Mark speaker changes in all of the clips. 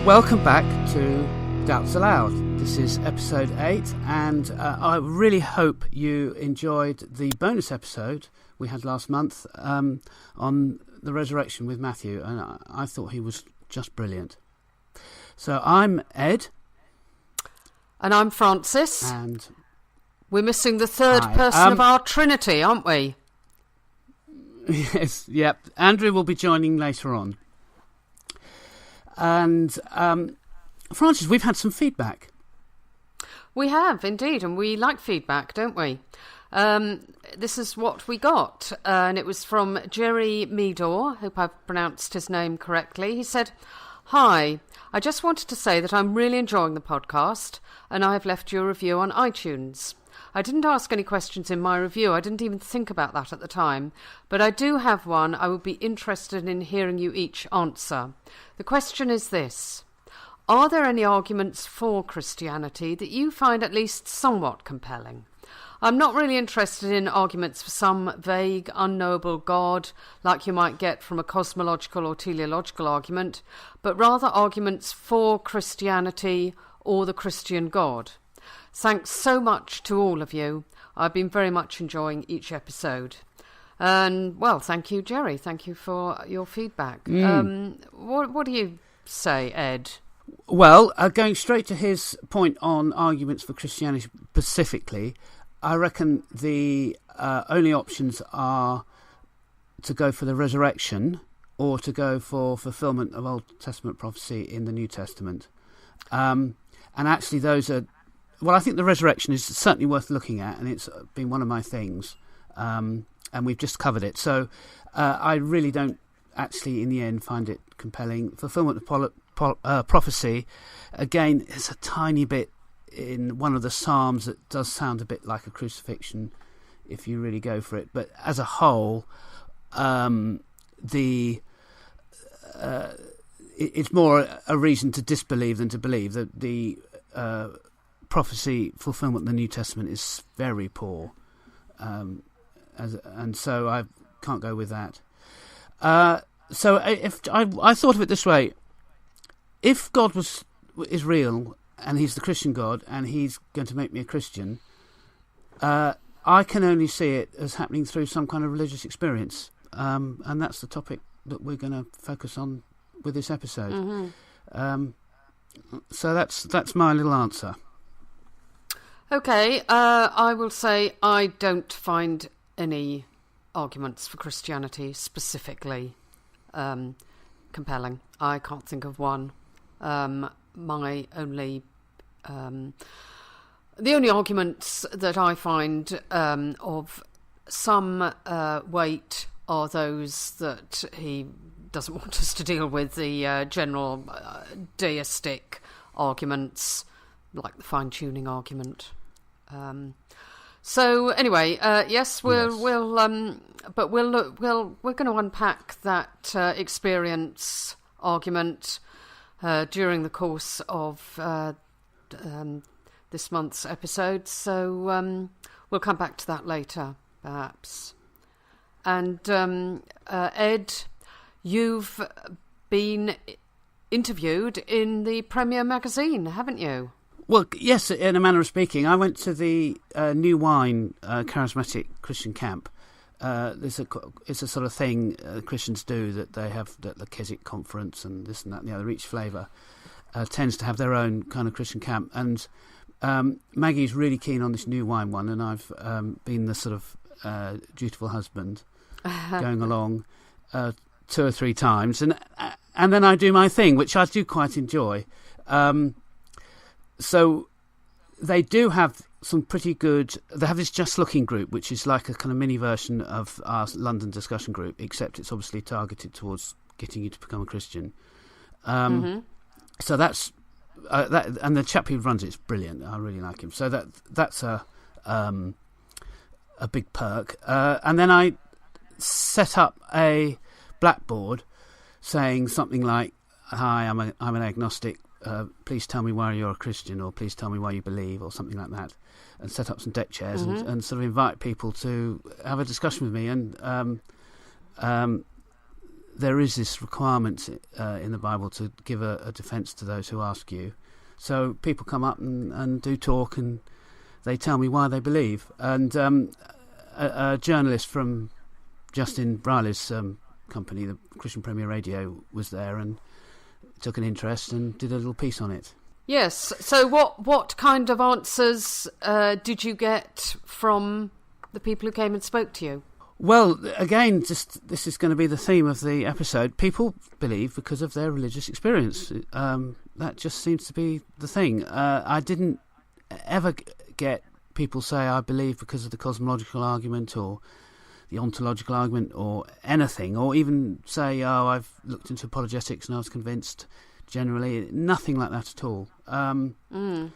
Speaker 1: Welcome back to Doubts Aloud. This is episode 8, and I really hope you enjoyed the bonus episode we had last month on the resurrection with Matthew, and I thought he was just brilliant. So I'm Ed.
Speaker 2: And I'm Francis.
Speaker 1: And
Speaker 2: we're missing the third person of our trinity, aren't we?
Speaker 1: Yes, yep. Andrew will be joining later on. And Francis, we've had some feedback.
Speaker 2: We have, indeed, and we like feedback, don't we? This is what we got, and it was from Jerry Meador. Hope I've pronounced his name correctly. He said, "Hi, I just wanted to say that I'm really enjoying the podcast, and I have left you a review on iTunes. I didn't ask any questions in my review. I didn't even think about that at the time. But I do have one I would be interested in hearing you each answer. The question is this. Are there any arguments for Christianity that you find at least somewhat compelling? I'm not really interested in arguments for some vague, unknowable God, like you might get from a cosmological or teleological argument, but rather arguments for Christianity or the Christian God. Thanks so much to all of you. I've been very much enjoying each episode." And, well, thank you, Jerry. Thank you for your feedback. What do you say, Ed?
Speaker 1: Well, going straight to his point on arguments for Christianity specifically, I reckon the only options are to go for the resurrection or to go for fulfillment of Old Testament prophecy in the New Testament. And actually those are... Well, I think the resurrection is certainly worth looking at, and it's been one of my things, and we've just covered it. So I really don't actually, in the end, find it compelling. Fulfillment of prophecy, again, it's a tiny bit in one of the Psalms that does sound a bit like a crucifixion if you really go for it. But as a whole, it's more a reason to disbelieve than to believe. The prophecy fulfillment in the New Testament is very poor, and so I can't go with that. So if I thought of it this way: if God is real and He's the Christian God and He's going to make me a Christian, I can only see it as happening through some kind of religious experience, and that's the topic that we're going to focus on with this episode. Mm-hmm. So that's my little answer.
Speaker 2: Okay, I will say I don't find any arguments for Christianity specifically compelling. I can't think of one. The only arguments that I find of some weight are those that he doesn't want us to deal with, the general deistic arguments, like the fine-tuning argument. So anyway, yes, we're going to unpack that experience argument during the course of this month's episode. So we'll come back to that later, perhaps. And Ed, you've been interviewed in the Premier magazine, haven't you?
Speaker 1: Well, yes, in a manner of speaking. I went to the New Wine charismatic Christian camp. It's a sort of thing Christians do, that they have the Keswick conference and this and that and the other. Each flavour tends to have their own kind of Christian camp. And Maggie's really keen on this New Wine one, and I've been the sort of dutiful husband going along 2 or 3 times. And then I do my thing, which I do quite enjoy. So they do have some pretty good... They have this Just Looking group, which is like a kind of mini version of our London discussion group, except it's obviously targeted towards getting you to become a Christian. So that's... and the chap who runs it's brilliant. I really like him. So that's a big perk. And then I set up a blackboard saying something like, "Hi, I'm an agnostic. Please tell me why you're a Christian," or "Please tell me why you believe," or something like that, and set up some deck chairs and sort of invite people to have a discussion with me. And there is this requirement in the Bible to give a defence to those who ask you. So people come up and do talk, and they tell me why they believe. And a journalist from Justin Briley's company, the Christian Premier Radio, was there and took an interest and did a little piece on it.
Speaker 2: Yes. So what kind of answers did you get from the people who came and spoke to you?
Speaker 1: Well, again, this is going to be the theme of the episode. People believe because of their religious experience. That just seems to be the thing. I didn't ever get people say, I believe because of the cosmological argument or the ontological argument or anything, or even say, I've looked into apologetics and I was convinced. Generally, nothing like that at all. The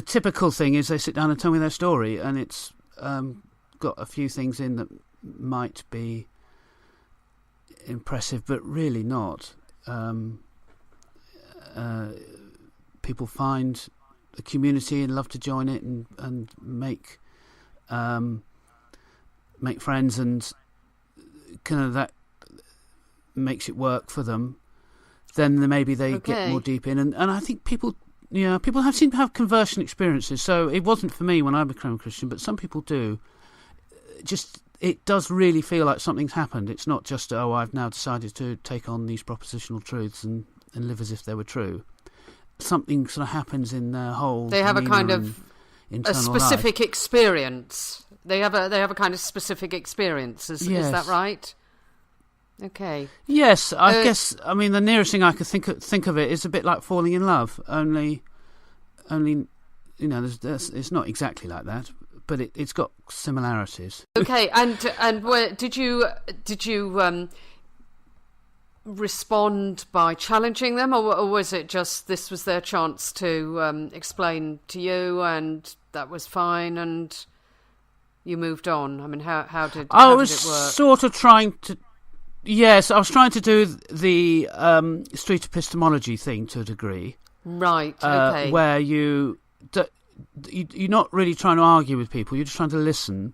Speaker 1: typical thing is they sit down and tell me their story, and it's got a few things in that might be impressive, but really not. People find a community and love to join it and make friends, and kind of that makes it work for them. Then maybe they get more deep in, and I think people seem to have conversion experiences. So it wasn't for me when I became a Christian, but some people do. Just it does really feel like something's happened. It's not just I've now decided to take on these propositional truths and live as if they were true. Something sort of happens in their whole.
Speaker 2: They have a kind of
Speaker 1: a
Speaker 2: specific experience. They have a kind of specific experience. Is that right? Okay.
Speaker 1: Yes, I guess. I mean, the nearest thing I could think of it is a bit like falling in love. Only, it's not exactly like that, but it's got similarities.
Speaker 2: Okay, and did you respond by challenging them, or was it just this was their chance to explain to you, and that was fine, and you moved on? I mean, how did it work?
Speaker 1: I was sort of trying to. Yes, I was trying to do the street epistemology thing to a degree.
Speaker 2: Right, okay.
Speaker 1: Where you're not really trying to argue with people, you're just trying to listen,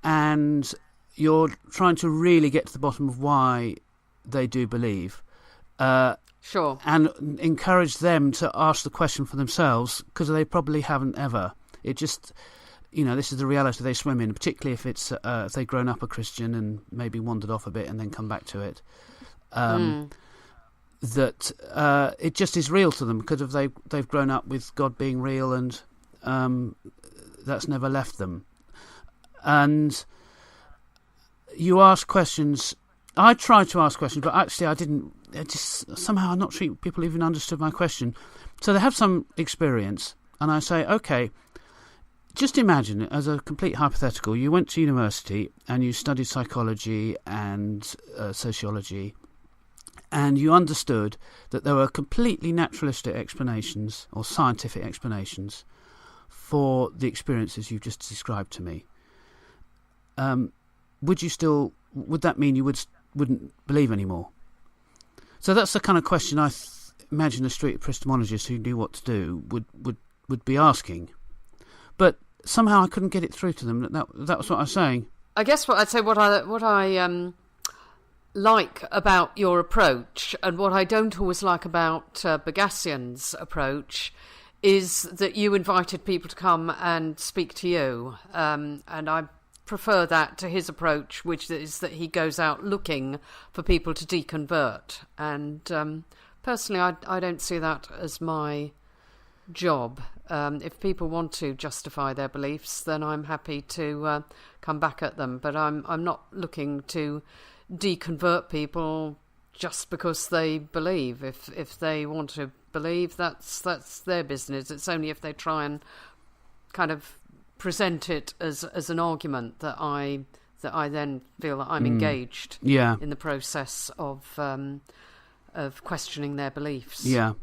Speaker 1: and you're trying to really get to the bottom of why they do believe.
Speaker 2: Sure. And
Speaker 1: encourage them to ask the question for themselves, because they probably haven't ever. It just... this is the reality they swim in, particularly if it's if they've grown up a Christian and maybe wandered off a bit and then come back to it. That it just is real to them because they've grown up with God being real, and that's never left them. And you ask questions. I tried to ask questions, but actually I didn't. Somehow I'm not sure people even understood my question. So they have some experience, and I say, okay. Just imagine, as a complete hypothetical, you went to university and you studied psychology and sociology, and you understood that there were completely naturalistic explanations or scientific explanations for the experiences you've just described to me. Would that mean you wouldn't believe anymore? So that's the kind of question I imagine a street epistemologist who knew what to do would be asking. But somehow I couldn't get it through to them. That was what I was saying. I guess
Speaker 2: what I like about your approach, and what I don't always like about Bagassian's approach, is that you invited people to come and speak to you. And I prefer that to his approach, which is that he goes out looking for people to deconvert. And personally, I don't see that as my job. If people want to justify their beliefs, then I'm happy to come back at them. But I'm not looking to deconvert people just because they believe. If they want to believe, that's their business. It's only if they try and kind of present it as an argument that I then feel that I'm engaged in the process of questioning their beliefs.
Speaker 1: Yeah.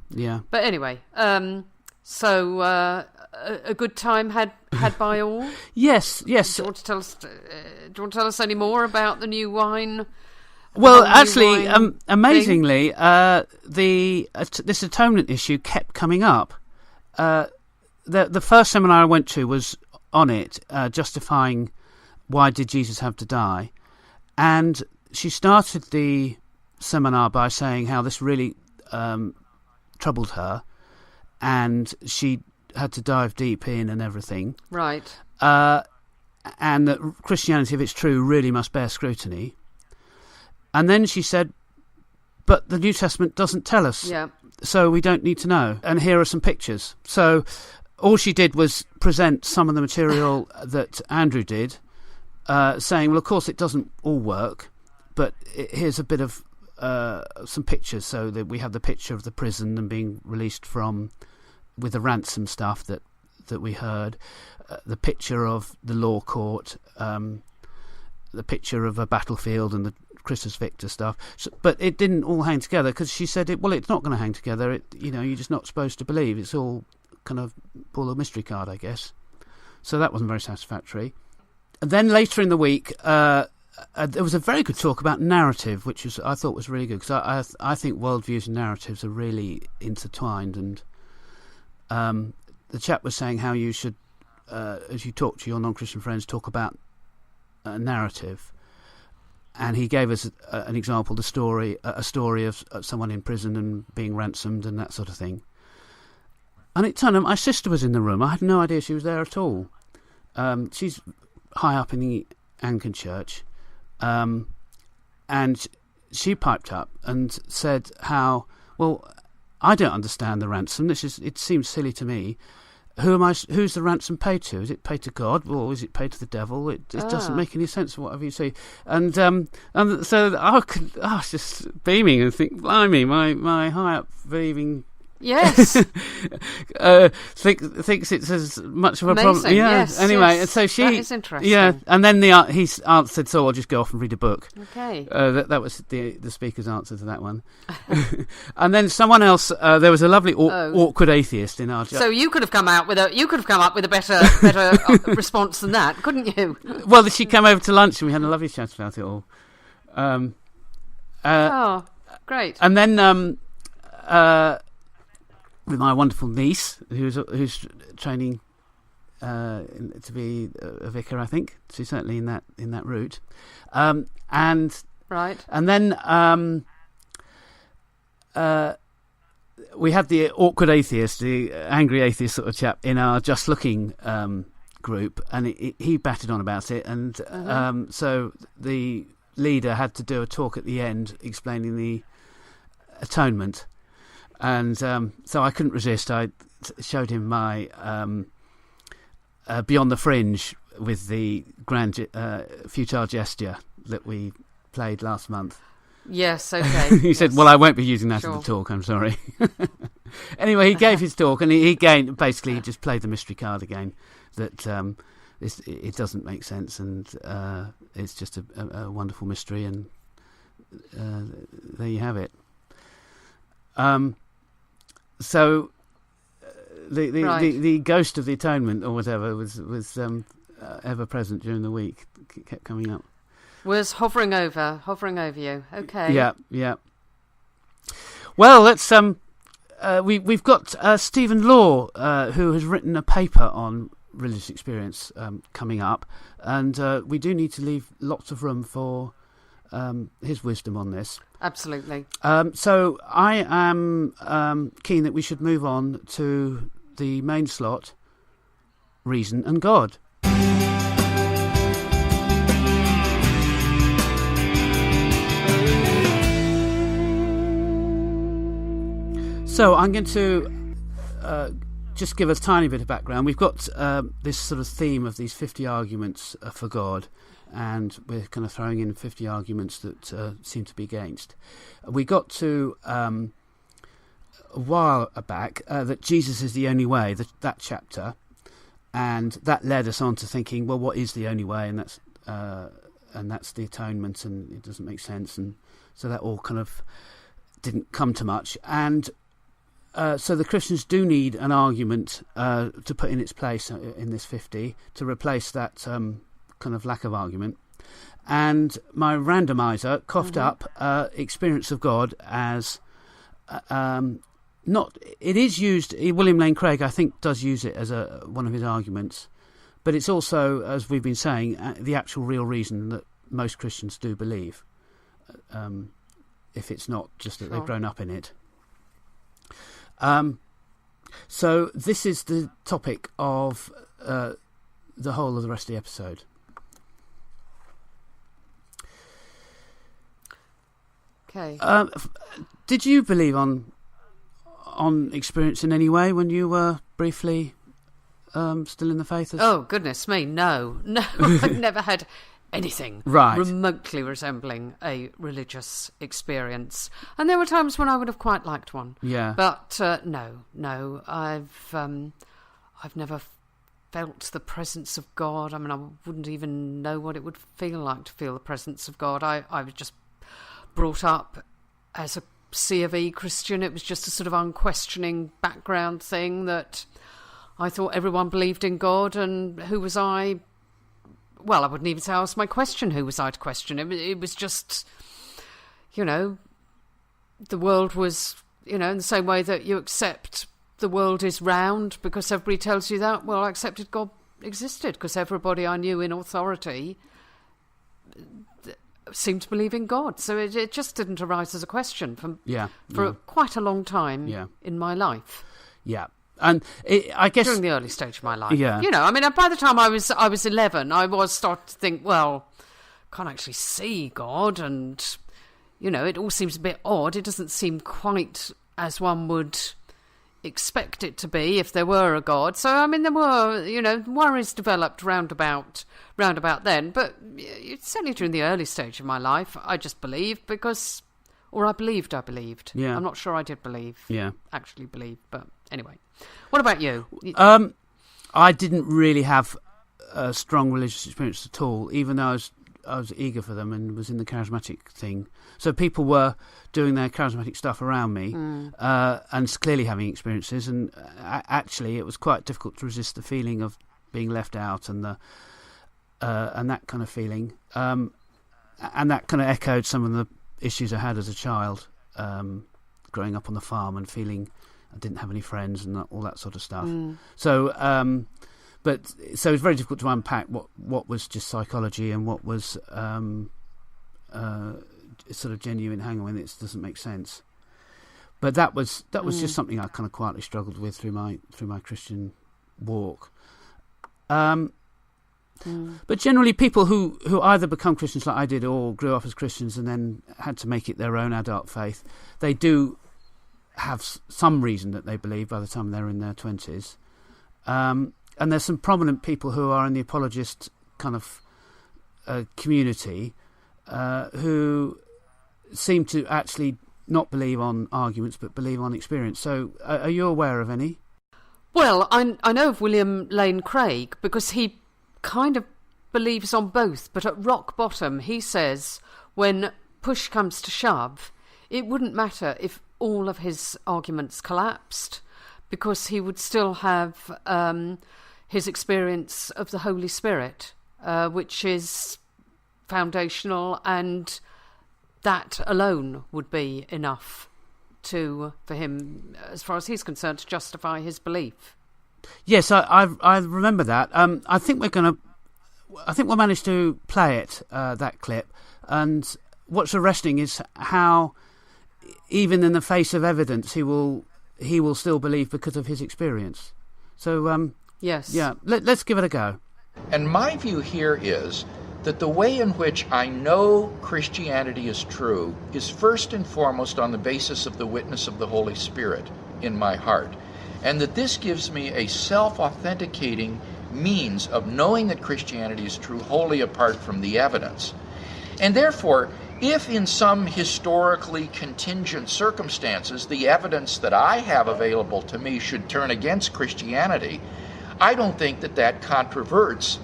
Speaker 2: But anyway. So a good time had by all.
Speaker 1: Yes.
Speaker 2: Do you want to tell us any more about the new wine?
Speaker 1: Well, actually, amazingly, this atonement issue kept coming up. The first seminar I went to was on it, justifying why did Jesus have to die, and she started the seminar by saying how this really troubled her, and she had to dive deep in and everything.
Speaker 2: Right.
Speaker 1: And that Christianity, if it's true, really must bear scrutiny. And then she said, but the New Testament doesn't tell us, so we don't need to know. And here are some pictures. So all she did was present some of the material that Andrew did, saying, well, of course it doesn't all work, but here's a bit of some pictures, so that we have the picture of the prison and being released from, with the ransom stuff that we heard, the picture of the law court, the picture of a battlefield and the Christus Victor stuff. So, but it didn't all hang together, because she said, it's not going to hang together. You're just not supposed to believe. It's all kind of pull a mystery card, I guess. So that wasn't very satisfactory. And then later in the week, there was a very good talk about narrative, which I thought was really good, because I think worldviews and narratives are really intertwined. And the chap was saying how you should, as you talk to your non-Christian friends, talk about a narrative. And he gave us an example, a story of someone in prison and being ransomed and that sort of thing. And it turned out my sister was in the room. I had no idea she was there at all. She's high up in the Anglican Church. And she piped up and said how, well, I don't understand the ransom. It seems silly to me. Who's the ransom paid to? Is it paid to God, or is it paid to the devil? It doesn't make any sense, whatever you say. And so I was just beaming and think, blimey, my high up believing.
Speaker 2: Yes.
Speaker 1: Thinks it's as much of a
Speaker 2: Amazing,
Speaker 1: problem. Yeah.
Speaker 2: Yes,
Speaker 1: anyway,
Speaker 2: yes.
Speaker 1: so she.
Speaker 2: That is interesting.
Speaker 1: Yeah, and then he answered, "So I'll just go off and read a book."
Speaker 2: Okay.
Speaker 1: That was the speaker's answer to that one. And then someone else. There was a lovely awkward atheist in our.
Speaker 2: So you could have come up with a better response than that, couldn't you?
Speaker 1: Well, she came over to lunch and we had a lovely chat about it all.
Speaker 2: Great.
Speaker 1: And then with my wonderful niece, who's training to be a vicar, I think. She's certainly in that route. And
Speaker 2: right.
Speaker 1: And then we had the awkward atheist, the angry atheist sort of chap in our Just Looking group, and he batted on about it, and so the leader had to do a talk at the end explaining the atonement. And so I couldn't resist. I showed him my Beyond the Fringe with the grand futile gesture that we played last month.
Speaker 2: Yes, okay.
Speaker 1: He said, well, I won't be using that in the talk, I'm sorry. Anyway, he gave his talk, and he just played the mystery card again, that it doesn't make sense, and it's just a wonderful mystery, and there you have it. So the ghost of the atonement or whatever was ever present during the week, kept coming up.
Speaker 2: Was hovering over you. Okay.
Speaker 1: Yeah. Well, let's we've got Stephen Law, who has written a paper on religious experience coming up, and we do need to leave lots of room for his wisdom on this.
Speaker 2: Absolutely.
Speaker 1: So I am keen that we should move on to the main slot, Reason and God. So I'm going to just give a tiny bit of background. We've got this sort of theme of these 50 arguments for God, and we're kind of throwing in 50 arguments that seem to be against. We got to a while back that Jesus is the only way, that chapter, and that led us on to thinking, well, what is the only way? And that's the atonement, and it doesn't make sense, and so that all kind of didn't come to much. And so the Christians do need an argument to put in its place in this 50 to replace that kind of lack of argument. And my randomizer coughed up experience of God as not. It is used. William Lane Craig, I think, does use it as one of his arguments, but it's also, as we've been saying, the actual real reason that most Christians do believe. if it's not just that they've
Speaker 2: Sure.
Speaker 1: grown up in it. So this is the topic of the whole of the rest of the episode.
Speaker 2: Okay.
Speaker 1: Did you believe on experience in any way when you were briefly still in the faith?
Speaker 2: Oh, goodness me, no. I've never had anything
Speaker 1: Right.
Speaker 2: remotely resembling a religious experience. And there were times when I would have quite liked one.
Speaker 1: Yeah.
Speaker 2: But no, I've never felt the presence of God. I mean, I wouldn't even know what it would feel like to feel the presence of God. I was just brought up as a C of E Christian. It was just a sort of unquestioning background thing that I thought everyone believed in God, and who was I? Well, I wouldn't even say I was my question. Who was I to question? It was just, the world was, in the same way that you accept the world is round because everybody tells you that. Well, I accepted God existed because everybody I knew in authority seemed to believe in God. So it just didn't arise as a question for quite a long time in my life.
Speaker 1: Yeah. And I guess
Speaker 2: during the early stage of my life,
Speaker 1: yeah.
Speaker 2: I mean, by the time I was 11, I was starting to think, well, can't actually see God, and it all seems a bit odd. It doesn't seem quite as one would expect it to be if there were a God. So I mean, there were worries developed round about then. But certainly during the early stage of my life, I just believed because, or I believed.
Speaker 1: Yeah.
Speaker 2: I'm not sure I did believe.
Speaker 1: Yeah.
Speaker 2: Actually believe, but anyway. What about you?
Speaker 1: I didn't really have a strong religious experience at all, even though I was eager for them and was in the charismatic thing. So people were doing their charismatic stuff around me and clearly having experiences. And actually, it was quite difficult to resist the feeling of being left out and that kind of feeling. And that kind of echoed some of the issues I had as a child, growing up on the farm and feeling I didn't have any friends and all that sort of stuff. So it's very difficult to unpack what was just psychology and what was sort of genuine hang on, it doesn't make sense. But that was just something I kind of quietly struggled with through my Christian walk. But generally, people who either become Christians like I did or grew up as Christians and then had to make it their own adult faith, they do have some reason that they believe by the time they're in their 20s. And there's some prominent people who are in the apologist kind of community who seem to actually not believe on arguments but believe on experience. So are you aware of any?
Speaker 2: Well, I know of William Lane Craig because he kind of believes on both, but at rock bottom he says when push comes to shove, it wouldn't matter if all of his arguments collapsed because he would still have his experience of the Holy Spirit, which is foundational, and that alone would be enough for him, as far as he's concerned, to justify his belief.
Speaker 1: Yes, I remember that. I think we'll manage to play it, that clip. And what's arresting is how, even in the face of evidence, he will still believe because of his experience. So
Speaker 2: yes,
Speaker 1: yeah, let's give it a go.
Speaker 3: And my view here is that the way in which I know Christianity is true is first and foremost on the basis of the witness of the Holy Spirit in my heart, and that this gives me a self-authenticating means of knowing that Christianity is true wholly apart from the evidence. And therefore, if in some historically contingent circumstances the evidence that I have available to me should turn against Christianity, I don't think that controverts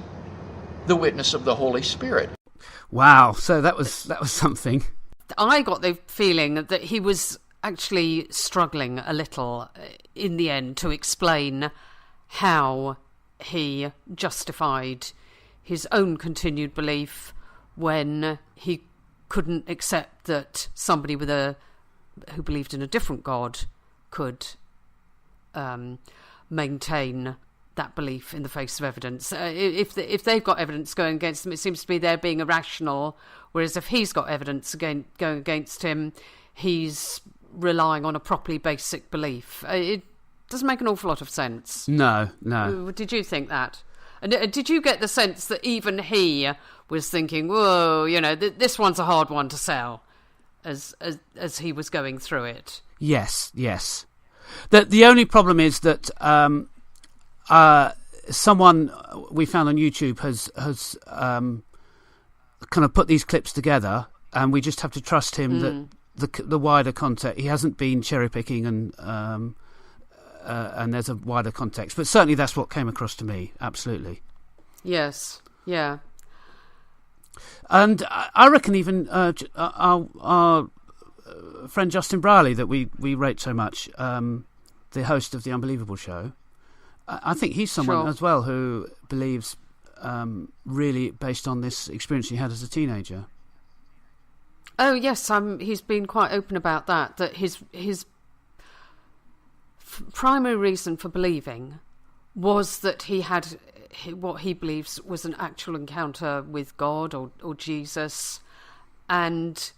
Speaker 3: the witness of the Holy Spirit.
Speaker 1: Wow, so that was something.
Speaker 2: I got the feeling that he was actually struggling a little in the end to explain how he justified his own continued belief when he couldn't accept that somebody who believed in a different God could maintain that belief in the face of evidence. If they've got evidence going against them, it seems to be they're being irrational, whereas if he's got evidence going against him, he's relying on a properly basic belief. It doesn't make an awful lot of sense.
Speaker 1: No.
Speaker 2: Did you think that? And did you get the sense that even he was thinking, whoa, this one's a hard one to sell, as he was going through it?
Speaker 1: Yes. The only problem is that someone we found on YouTube has kind of put these clips together, and we just have to trust him that the wider context. He hasn't been cherry picking, and there's a wider context. But certainly that's what came across to me. Absolutely.
Speaker 2: Yes. Yeah.
Speaker 1: And I reckon even our friend Justin Brierley, that we rate so much, the host of the Unbelievable show, I think he's someone as well who believes really based on this experience he had as a teenager.
Speaker 2: Oh yes, he's been quite open about that his primary reason for believing was that he had what he believes was an actual encounter with God or Jesus, and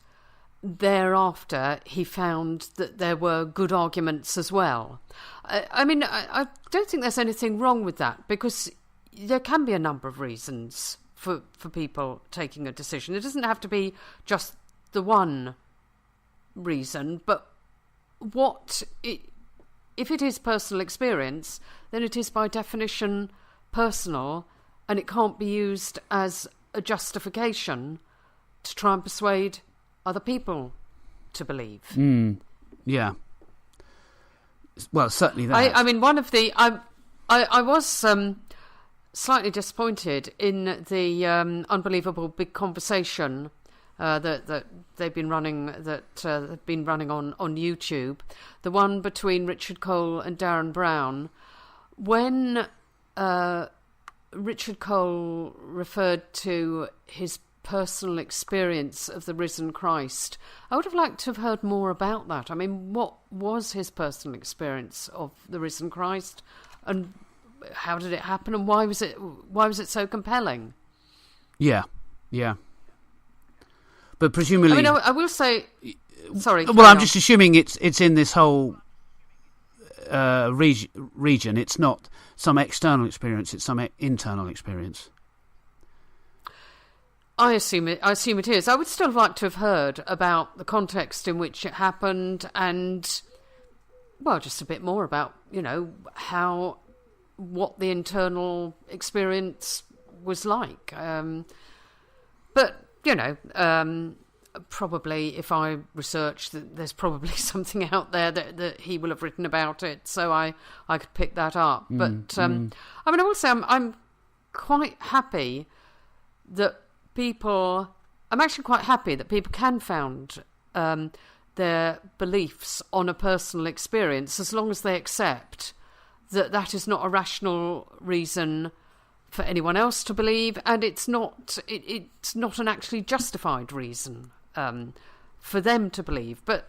Speaker 2: thereafter he found that there were good arguments as well. I mean, I don't think there's anything wrong with that, because there can be a number of reasons for people taking a decision. It doesn't have to be just the one reason, but if it is personal experience, then it is by definition personal, and it can't be used as a justification to try and persuade other people to believe.
Speaker 1: Yeah. Well, certainly that.
Speaker 2: I mean, one of the... I was slightly disappointed in the Unbelievable Big Conversation that they've been running, have been running on YouTube, the one between Richard Cole and Darren Brown, when Richard Cole referred to his personal experience of the risen Christ. I would have liked to have heard more about that. I mean, what was his personal experience of the risen Christ, and how did it happen, and why was it so compelling? Yeah.
Speaker 1: But presumably,
Speaker 2: I mean, I will say, sorry.
Speaker 1: Well, I'm just assuming it's in this whole region. It's not some external experience; it's some internal experience.
Speaker 2: I assume it is. I would still like to have heard about the context in which it happened, and well, just a bit more about what the internal experience was like. But probably if I research, there's probably something out there that he will have written about it, so I could pick that up. But I mean, I will say I'm quite happy that I'm actually quite happy that people can found their beliefs on a personal experience, as long as they accept that is not a rational reason for anyone else to believe, and it's not an actually justified reason for them to believe. But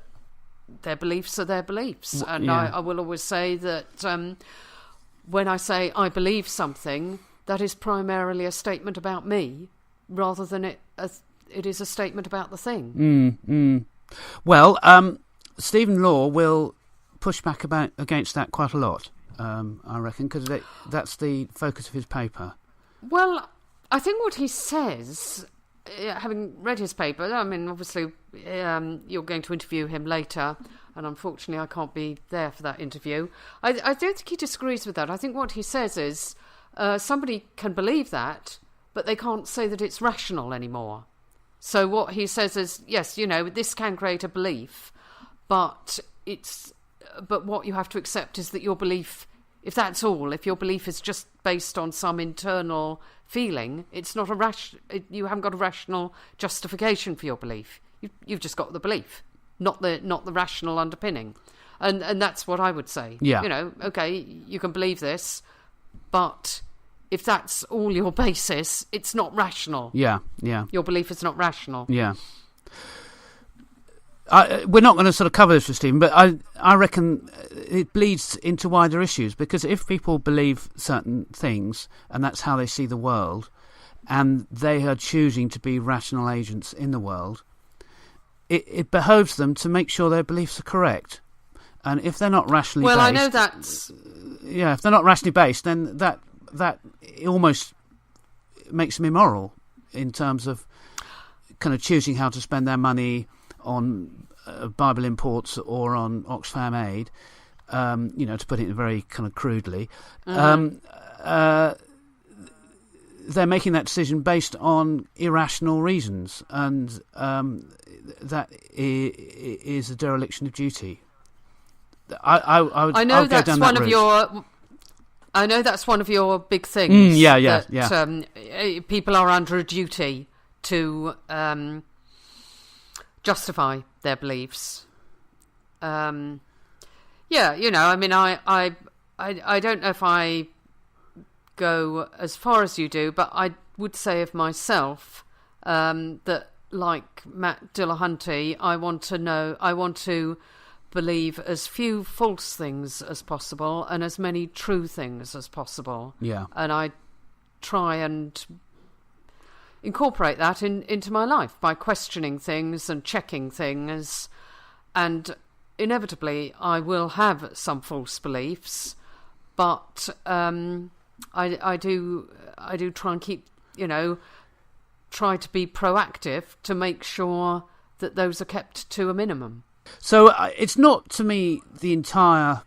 Speaker 2: their beliefs are their beliefs, and I will always say that when I say I believe something, that is primarily a statement about me, rather than it is a statement about the thing.
Speaker 1: Well, Stephen Law will push back against that quite a lot, I reckon, because that's the focus of his paper.
Speaker 2: Well, I think what he says, having read his paper, I mean, obviously you're going to interview him later, and unfortunately I can't be there for that interview. I don't think he disagrees with that. I think what he says is somebody can believe that, but they can't say that it's rational anymore. So what he says is, yes, this can create a belief, but what you have to accept is that your belief, if your belief is just based on some internal feeling, it's not you haven't got a rational justification for your belief. You've just got the belief, not the rational underpinning. And that's what I would say.
Speaker 1: Yeah.
Speaker 2: Okay, you can believe this, but if that's all your basis, it's not rational.
Speaker 1: Yeah.
Speaker 2: Your belief is not rational.
Speaker 1: Yeah. we're not going to sort of cover this with Stephen, but I reckon it bleeds into wider issues, because if people believe certain things and that's how they see the world, and they are choosing to be rational agents in the world, it behoves them to make sure their beliefs are correct. And if they're not rationally based...
Speaker 2: Well, I know that's...
Speaker 1: Yeah, if they're not rationally based, then that almost makes them immoral in terms of kind of choosing how to spend their money on Bible imports or on Oxfam aid, to put it very kind of crudely. They're making that decision based on irrational reasons, and that is a dereliction of duty. I know that's one of your. I know that's one of your big things. Yeah.
Speaker 2: People are under a duty to justify their beliefs. I mean, I don't know if I go as far as you do, but I would say of myself that, like Matt Dillahunty, I want to believe as few false things as possible and as many true things as possible.
Speaker 1: Yeah.
Speaker 2: And I try and incorporate that into my life by questioning things and checking things, and inevitably I will have some false beliefs, but I do try and keep, try to be proactive to make sure that those are kept to a minimum.
Speaker 1: So it's not, to me, the entire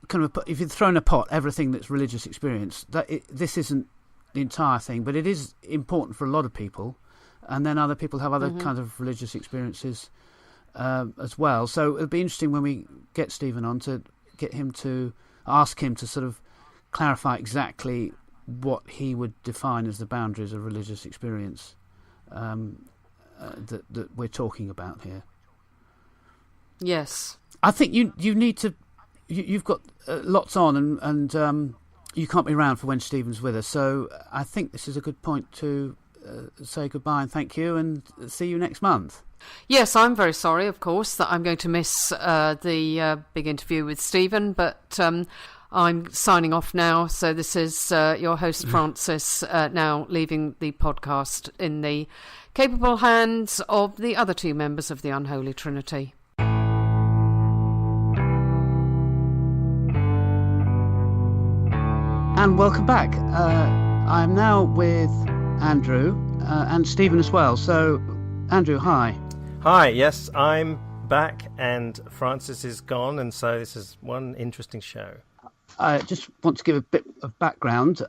Speaker 1: kind of, if you throw in a pot everything that's religious experience, this isn't the entire thing, but it is important for a lot of people, and then other people have other kinds of religious experiences as well. So it'll be interesting when we get Stephen on to ask him to sort of clarify exactly what he would define as the boundaries of religious experience that we're talking about here.
Speaker 2: Yes,
Speaker 1: I think you need to. You've got lots on, and you can't be around for when Stephen's with us. So I think this is a good point to say goodbye and thank you, and see you next month.
Speaker 2: Yes, I'm very sorry, of course, that I'm going to miss the big interview with Stephen, but I'm signing off now. So this is your host, Francis, now leaving the podcast in the capable hands of the other two members of the Unholy Trinity.
Speaker 1: And welcome back. I'm now with Andrew and Stephen as well. So, Andrew, hi.
Speaker 4: Hi, yes, I'm back and Francis is gone, and so this is one interesting show.
Speaker 1: I just want to give a bit of background.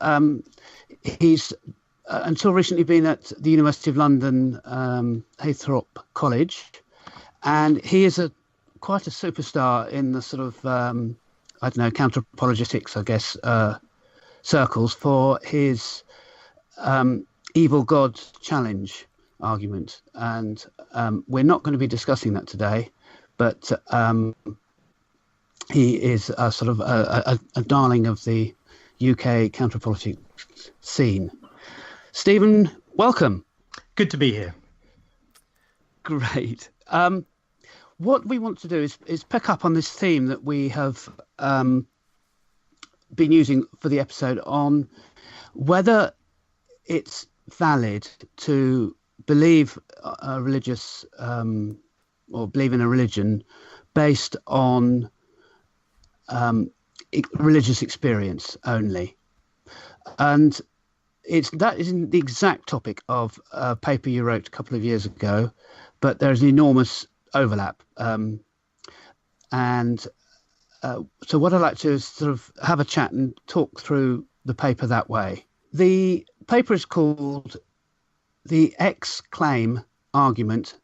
Speaker 1: He's until recently been at the University of London, Haythrop College, and he is quite a superstar in the sort of, counter-apologetics, I guess, circles for his evil God challenge argument. And we're not going to be discussing that today, but he is a sort of a darling of the UK counter-politics scene. Stephen, welcome.
Speaker 5: Good to be here.
Speaker 1: Great. What we want to do is pick up on this theme that we have been using for the episode on whether it's valid to believe a religious or believe in a religion based on religious experience only. And that isn't the exact topic of a paper you wrote a couple of years ago, but there's an enormous overlap. So what I'd like to do is sort of have a chat and talk through the paper that way. The paper is called The X-Claim Argument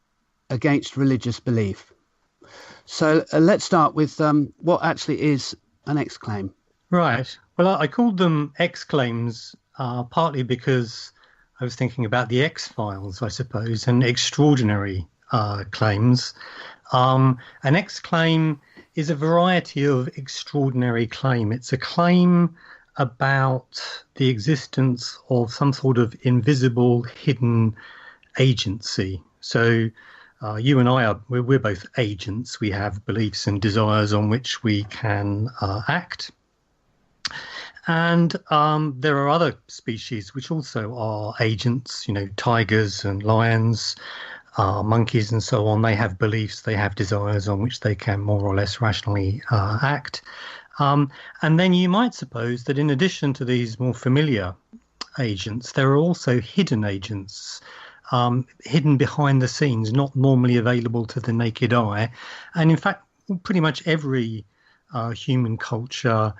Speaker 1: Against Religious Belief. So let's start with what actually is an X-claim.
Speaker 5: Right. Well, I called them X-claims partly because I was thinking about the X-Files, I suppose, and extraordinary claims. An X-claim is a variety of extraordinary claim. It's a claim about the existence of some sort of invisible, hidden agency. So you and I we're both agents. We have beliefs and desires on which we can act. And there are other species which also are agents, tigers and lions, monkeys and so on. They have beliefs, they have desires on which they can more or less rationally act. And then you might suppose that in addition to these more familiar agents, there are also hidden agents, hidden behind the scenes, not normally available to the naked eye. And in fact, pretty much every human culture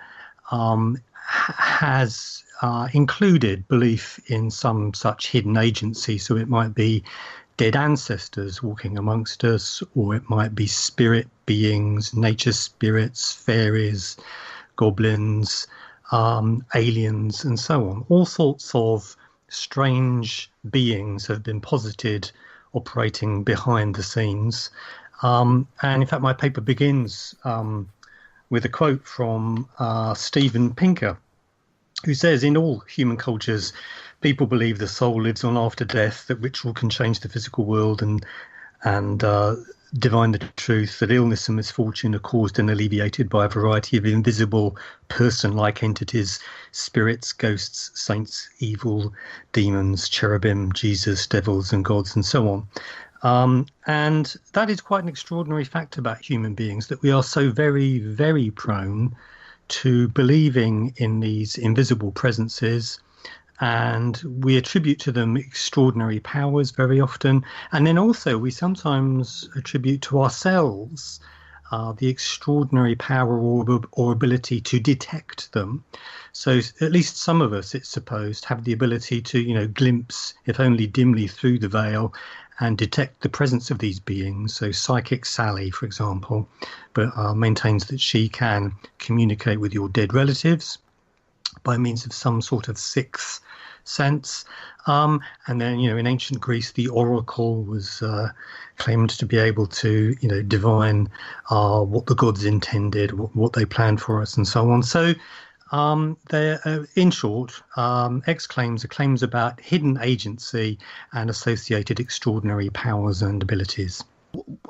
Speaker 5: has included belief in some such hidden agency. So it might be dead ancestors walking amongst us, or it might be spirit beings, nature spirits, fairies, goblins, aliens, and so on. All sorts of strange beings have been posited operating behind the scenes. And in fact, my paper begins with a quote from Steven Pinker, who says, in all human cultures, people believe the soul lives on after death, that ritual can change the physical world and divine the truth, that illness and misfortune are caused and alleviated by a variety of invisible person-like entities, spirits, ghosts, saints, evil, demons, cherubim, Jesus, devils and gods, and so on. And that is quite an extraordinary fact about human beings, that we are so very, very prone to believing in these invisible presences, and we attribute to them extraordinary powers very often. And then also we sometimes attribute to ourselves the extraordinary power or ability to detect them. So at least some of us, it's supposed, have the ability to, glimpse, if only dimly, through the veil and detect the presence of these beings. So Psychic Sally, for example, but maintains that she can communicate with your dead relatives by means of some sort of sixth sense. And then, in ancient Greece, the oracle was claimed to be able to, divine what the gods intended, what they planned for us, and so on. So in short, X claims are claims about hidden agency and associated extraordinary powers and abilities.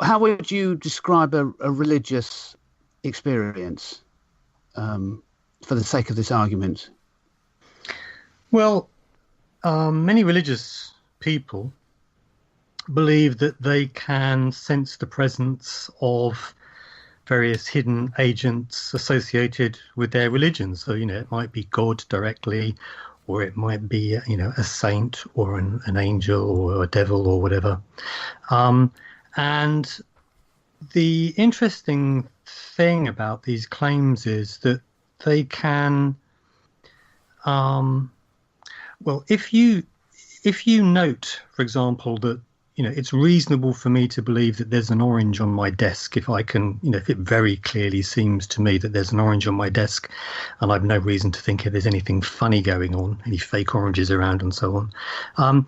Speaker 1: How would you describe a religious experience for the sake of this argument?
Speaker 5: Well, many religious people believe that they can sense the presence of various hidden agents associated with their religion. So, it might be God directly, or it might be, a saint or an angel or a devil or whatever. And the interesting thing about these claims is that they can, if you note, for example, that it's reasonable for me to believe that there's an orange on my desk if I can, if it very clearly seems to me that there's an orange on my desk and I've no reason to think if there's anything funny going on, any fake oranges around and so on.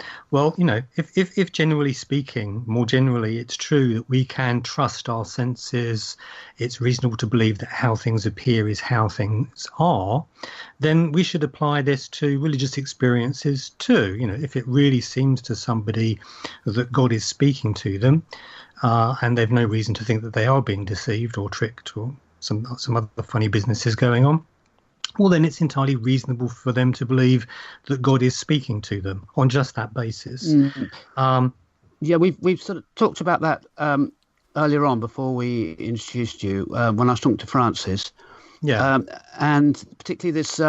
Speaker 5: If generally speaking, more generally, it's true that we can trust our senses, it's reasonable to believe that how things appear is how things are, then we should apply this to religious experiences too. If it really seems to somebody that God is speaking to them, and they've no reason to think that they are being deceived or tricked or some other funny business is going on, well, then it's entirely reasonable for them to believe that God is speaking to them on just that basis.
Speaker 1: We've sort of talked about that earlier on before we introduced you, when I was talking to Francis. Yeah. And particularly this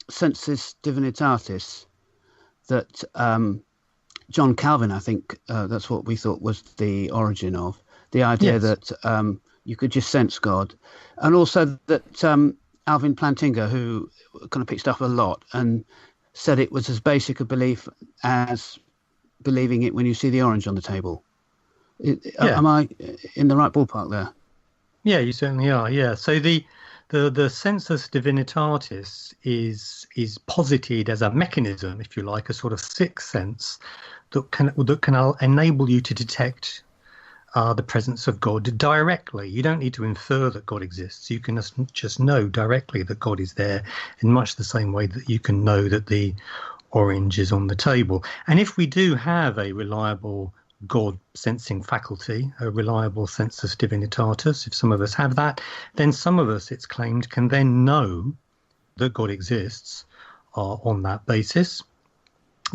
Speaker 1: sensus divinitatis that John Calvin, I think that's what we thought was the origin of, the idea that you could just sense God. And also that Alvin Plantinga, who kind of picked up a lot and said it was as basic a belief as believing it when you see the orange on the table. Am I in the right ballpark there?
Speaker 5: Yeah, you certainly are. Yeah. So the sensus divinitatis is posited as a mechanism, if you like, a sort of sixth sense that can enable you to detect the presence of God directly. You don't need to infer that God exists. You can just know directly that God is there, in much the same way that you can know that the orange is on the table. And if we do have a reliable God sensing faculty, a reliable sensus divinitatis. If some of us have that, then some of us, it's claimed, can then know that God exists on that basis,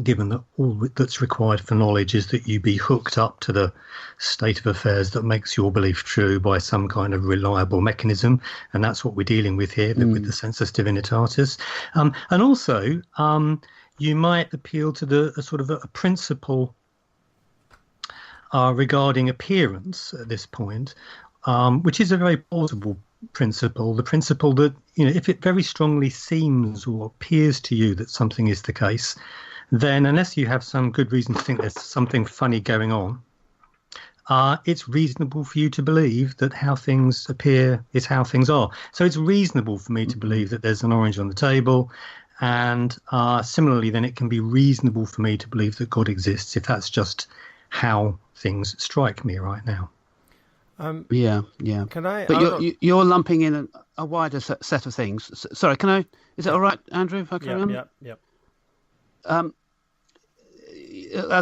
Speaker 5: given that all that's required for knowledge is that you be hooked up to the state of affairs that makes your belief true by some kind of reliable mechanism. And that's what we're dealing with here with the sensus divinitatis. And also, you might appeal to a sort of a principle regarding appearance at this point, which is a very plausible principle. The principle that, if it very strongly seems or appears to you that something is the case, then unless you have some good reason to think there's something funny going on, it's reasonable for you to believe that how things appear is how things are. So it's reasonable for me to believe that there's an orange on the table. And similarly, then it can be reasonable for me to believe that God exists if that's just how things strike me right now.
Speaker 1: Yeah.
Speaker 4: Can I?
Speaker 1: But you're lumping in a wider set of things. Sorry, can I? Is it all right, Andrew? If I carry on?
Speaker 4: Yep.
Speaker 1: A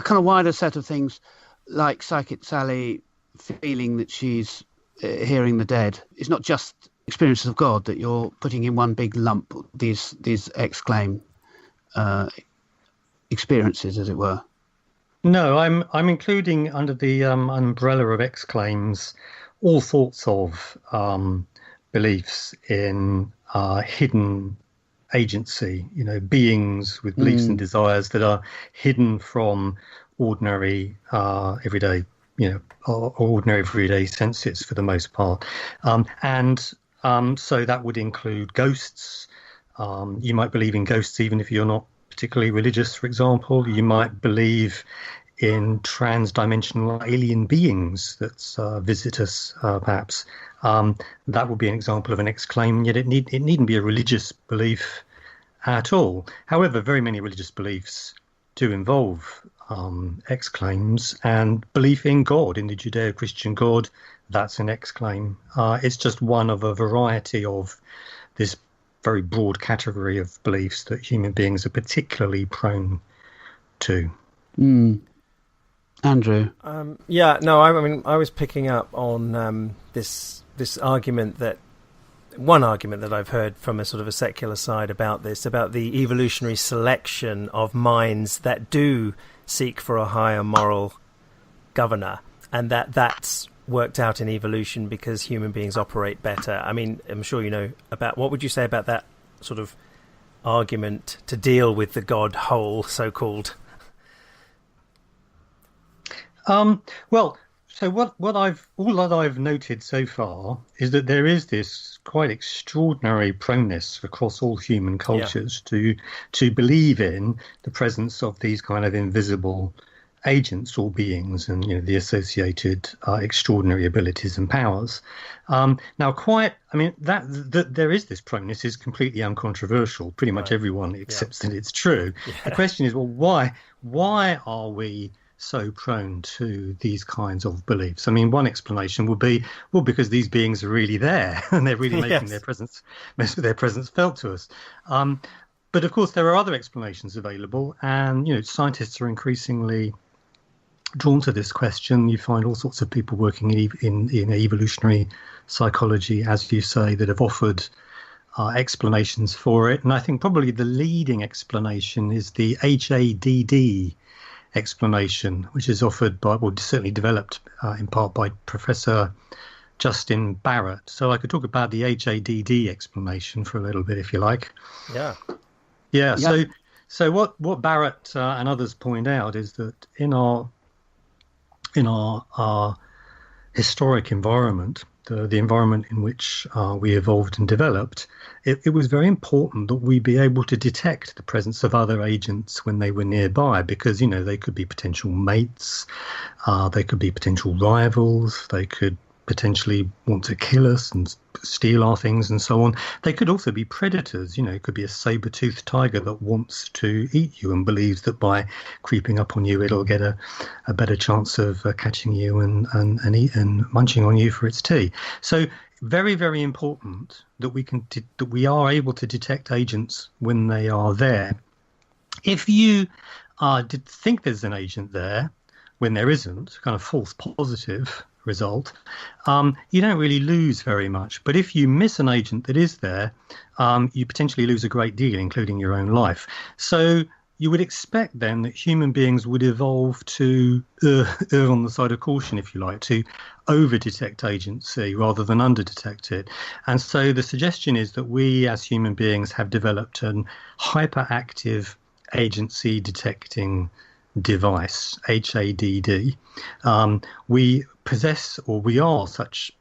Speaker 1: kind of wider set of things, like Psychic Sally feeling that she's hearing the dead. It's not just experiences of God that you're putting in one big lump. These exclaim experiences, as it were.
Speaker 5: No, I'm including under the umbrella of exclaims all sorts of beliefs in hidden agency, beings with beliefs and desires that are hidden from ordinary everyday, or ordinary everyday senses for the most part. So that would include ghosts. You might believe in ghosts even if you're not particularly religious, for example. You might believe in trans-dimensional alien beings that visit us, perhaps. That would be an example of an exclaim, yet it needn't be a religious belief at all. However, very many religious beliefs do involve exclaims, and belief in God, in the Judeo-Christian God, that's an exclaim. It's just one of a variety of this very broad category of beliefs that human beings are particularly prone to.
Speaker 1: Andrew?
Speaker 4: I was picking up on this argument one argument that I've heard from a sort of a secular side about the evolutionary selection of minds that do seek for a higher moral governor, and that's worked out in evolution because human beings operate better. I mean, I'm sure you know about, what would you say about that sort of argument to deal with the God hole, so-called?
Speaker 5: So what I've noted so far is that there is this quite extraordinary proneness across all human cultures to believe in the presence of these kind of invisible agents or beings, and the associated extraordinary abilities and powers. That there is this proneness is completely uncontroversial. Pretty much everyone accepts that it's true. The question is, well, why are we so prone to these kinds of beliefs? I mean, one explanation would be, well, because these beings are really there and they're really making their presence felt to us. But of course, there are other explanations available, and scientists are increasingly drawn to this question. You find all sorts of people working in evolutionary psychology, as you say, that have offered explanations for it. And I think probably the leading explanation is the HADD explanation, which is offered by, well, certainly developed in part by Professor Justin Barrett. So I could talk about the HADD explanation for a little bit, if you like. Yeah. So what Barrett and others point out is that in our historic environment, the environment in which we evolved and developed, it was very important that we be able to detect the presence of other agents when they were nearby, because they could be potential mates, they could be potential rivals, they could potentially want to kill us and steal our things and so on. They could also be predators. It could be a saber-toothed tiger that wants to eat you and believes that by creeping up on you it'll get a better chance of catching you and munching on you for its tea. So very, very important that we are able to detect agents when they are there. If you think there's an agent there, when there isn't, kind of false positive result, you don't really lose very much. But if you miss an agent that is there, you potentially lose a great deal, including your own life. So you would expect then that human beings would evolve to err on the side of caution, if you like, to over-detect agency rather than under-detect it. And so the suggestion is that we as human beings have developed an hyperactive agency detecting device, HADD. We possess, or we are such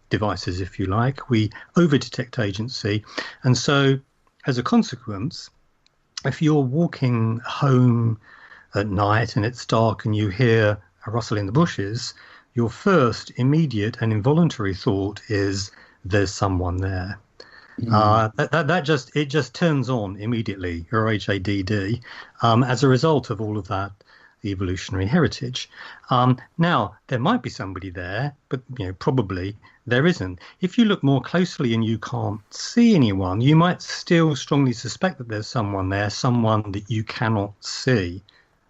Speaker 5: devices, if you like. We over-detect agency. And so as a consequence, if you're walking home at night and it's dark and you hear a rustle in the bushes, your first immediate and involuntary thought is there's someone there. It just turns on immediately, your HADD, as a result of all of that evolutionary heritage. Now, there might be somebody there, but probably there isn't. If you look more closely and you can't see anyone, you might still strongly suspect that there's someone there, someone that you cannot see,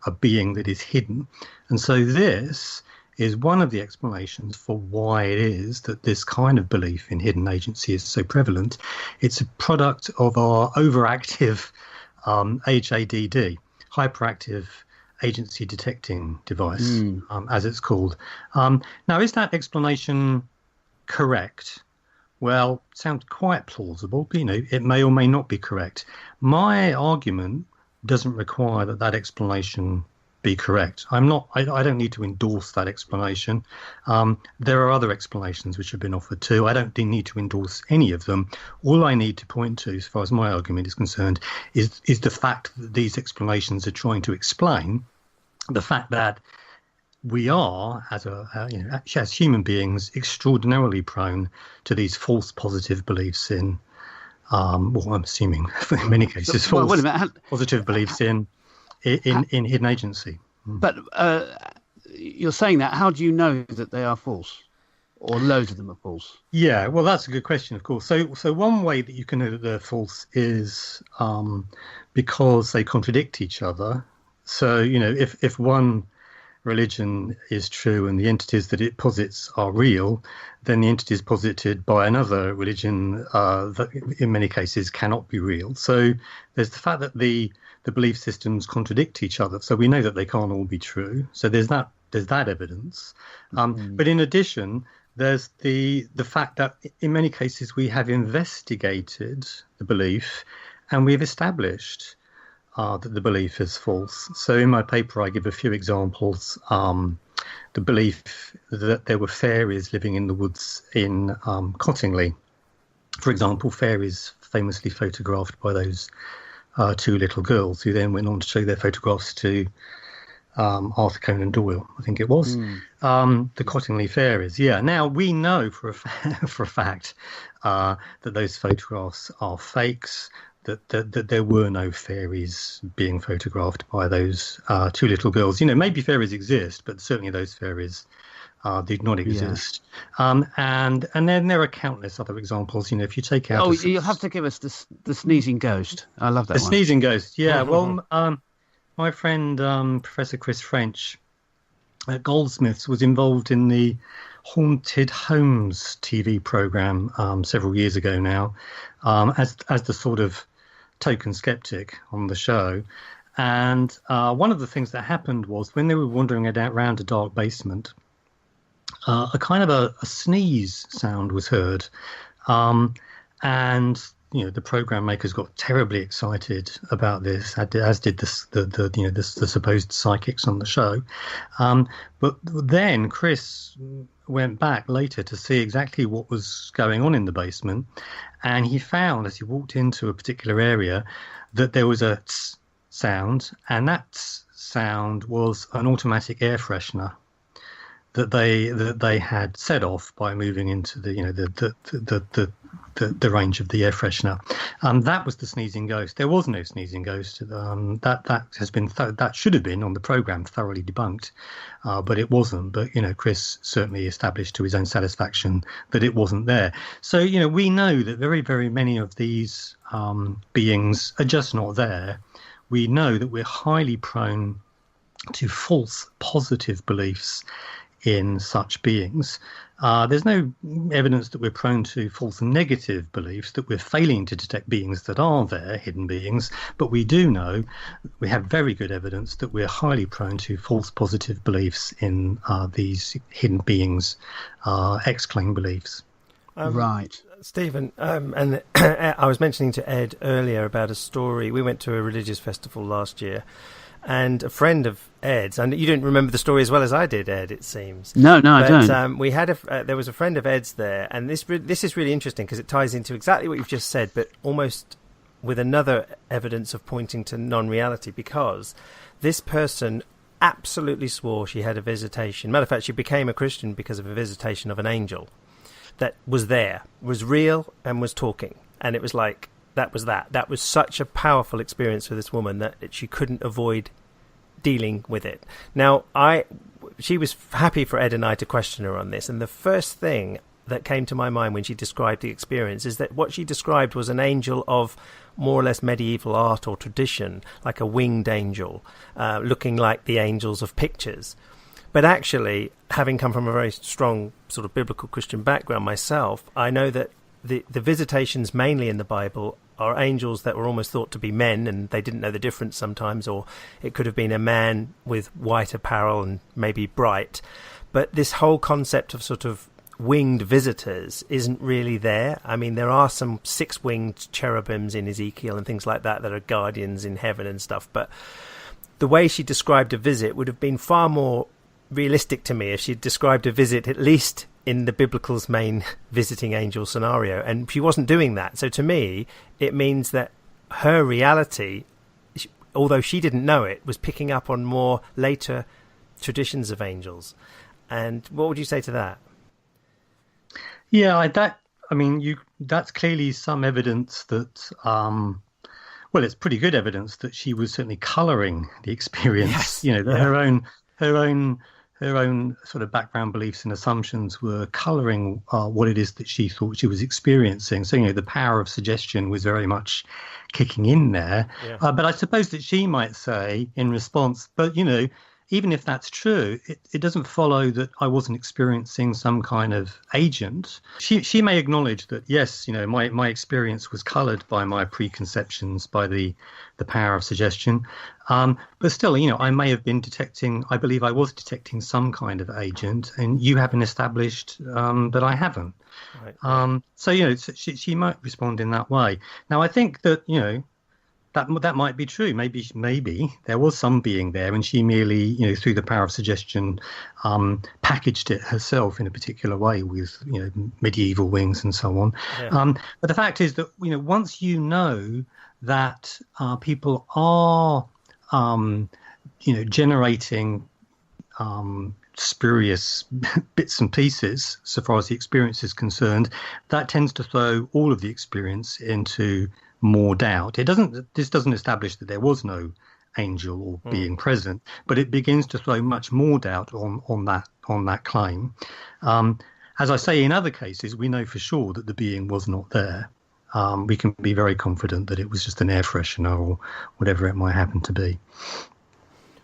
Speaker 5: a being that is hidden. And so this is one of the explanations for why it is that this kind of belief in hidden agency is so prevalent. It's a product of our overactive HADD, hyperactive agency detecting device, as it's called. Now, is that explanation correct? Well, it sounds quite plausible, but it may or may not be correct. My argument doesn't require that explanation be correct. I don't need to endorse that explanation. There are other explanations which have been offered too. I don't need to endorse any of them. All I need to point to, as far as my argument is concerned, is the fact that these explanations are trying to explain the fact that we are, as human beings, extraordinarily prone to these false positive beliefs in, I'm assuming in many cases, false positive beliefs in hidden agency.
Speaker 1: But you're saying that. How do you know that they are false, or loads of them are false?
Speaker 5: Yeah, well, that's a good question, of course. So one way that you can know that they're false is because they contradict each other. So if one religion is true and the entities that it posits are real, then the entities posited by another religion that in many cases cannot be real. So there's the fact that the belief systems contradict each other, so we know that they can't all be true. So there's that evidence. But in addition, there's the fact that in many cases we have investigated the belief and we've established that the belief is false. So in my paper I give a few examples. The belief that there were fairies living in the woods in Cottingley, for example, fairies famously photographed by those two little girls who then went on to show their photographs to Arthur Conan Doyle, I think it was. The Cottingley fairies. Yeah. Now we know for a fact that those photographs are fakes. That there were no fairies being photographed by those two little girls. Maybe fairies exist, but certainly those fairies did not exist. Yeah. And then there are countless other examples. If you take out...
Speaker 1: Oh, you'll have to give us the sneezing ghost. I love that one.
Speaker 5: The sneezing ghost, yeah. Well, my friend Professor Chris French at Goldsmiths was involved in the Haunted Homes TV programme several years ago now, as the sort of token skeptic on the show. And one of the things that happened was when they were wandering around a dark basement, a kind of a sneeze sound was heard. And the program makers got terribly excited about this, as did the supposed psychics on the show. But then Chris went back later to see exactly what was going on in the basement, and he found, as he walked into a particular area, that there was a tss sound, and that tss sound was an automatic air freshener that they had set off by moving into the range of the air freshener. That was the sneezing ghost. There was no sneezing ghost. That should have been on the program thoroughly debunked, but it wasn't. But Chris certainly established to his own satisfaction that it wasn't there. So we know that very, very many of these beings are just not there. We know that we're highly prone to false positive beliefs in such beings. There's no evidence that we're prone to false negative beliefs, that we're failing to detect beings that are there, hidden beings, but we do know, we have very good evidence that we're highly prone to false positive beliefs in these hidden beings, X-claim beliefs.
Speaker 1: Right.
Speaker 4: Stephen, and I was mentioning to Ed earlier about a story. We went to a religious festival last year, and a friend of Ed's, and you didn't remember the story as well as I did, Ed, it seems.
Speaker 1: No, I don't.
Speaker 4: We had there was a friend of Ed's there, and this is really interesting because it ties into exactly what you've just said, but almost with another evidence of pointing to non-reality, because this person absolutely swore she had a visitation. Matter of fact, she became a Christian because of a visitation of an angel that was there, was real, and was talking. And it was like, that was such a powerful experience for this woman that she couldn't avoid dealing with it. Now, she was happy for Ed and I to question her on this, and the first thing that came to my mind when she described the experience is that what she described was an angel of more or less medieval art or tradition, like a winged angel, looking like the angels of pictures. But actually, having come from a very strong sort of biblical Christian background myself, I know that the visitations mainly in the Bible are angels that were almost thought to be men, and they didn't know the difference sometimes, or it could have been a man with white apparel and maybe bright. But this whole concept of sort of winged visitors isn't really there. I mean, there are some six-winged cherubims in Ezekiel and things like that are guardians in heaven and stuff, but the way she described a visit would have been far more realistic to me if she'd described a visit at least in the biblical's main visiting angel scenario, and she wasn't doing that. So to me, it means that her reality, although she didn't know it, was picking up on more later traditions of angels. And what would you say to that?
Speaker 5: Yeah, that's clearly some evidence that, well, it's pretty good evidence that she was certainly colouring the experience.
Speaker 4: Yes.
Speaker 5: You know, that her own sort of background beliefs and assumptions were colouring what it is that she thought she was experiencing. So, you know, the power of suggestion was very much kicking in there. Yeah. But I suppose that she might say in response, but, you know, even if that's true, it doesn't follow that I wasn't experiencing some kind of agent. She may acknowledge that, yes, you know, my experience was coloured by my preconceptions, by the power of suggestion. But still, you know, I may have been I believe I was detecting some kind of agent, and you haven't established that I haven't. Right. So, you know, she might respond in that way. Now, I think that, you know, that might be true. Maybe there was some being there, and she merely, you know, through the power of suggestion, packaged it herself in a particular way with, you know, medieval wings and so on. Yeah. But the fact is that, you know, once you know that people are, you know, generating spurious bits and pieces, so far as the experience is concerned, that tends to throw all of the experience into more doubt. This doesn't establish that there was no angel or being present, but it begins to throw much more doubt on that claim. As I say, in other cases, we know for sure that the being was not there. We can be very confident that it was just an air freshener or whatever it might happen to be.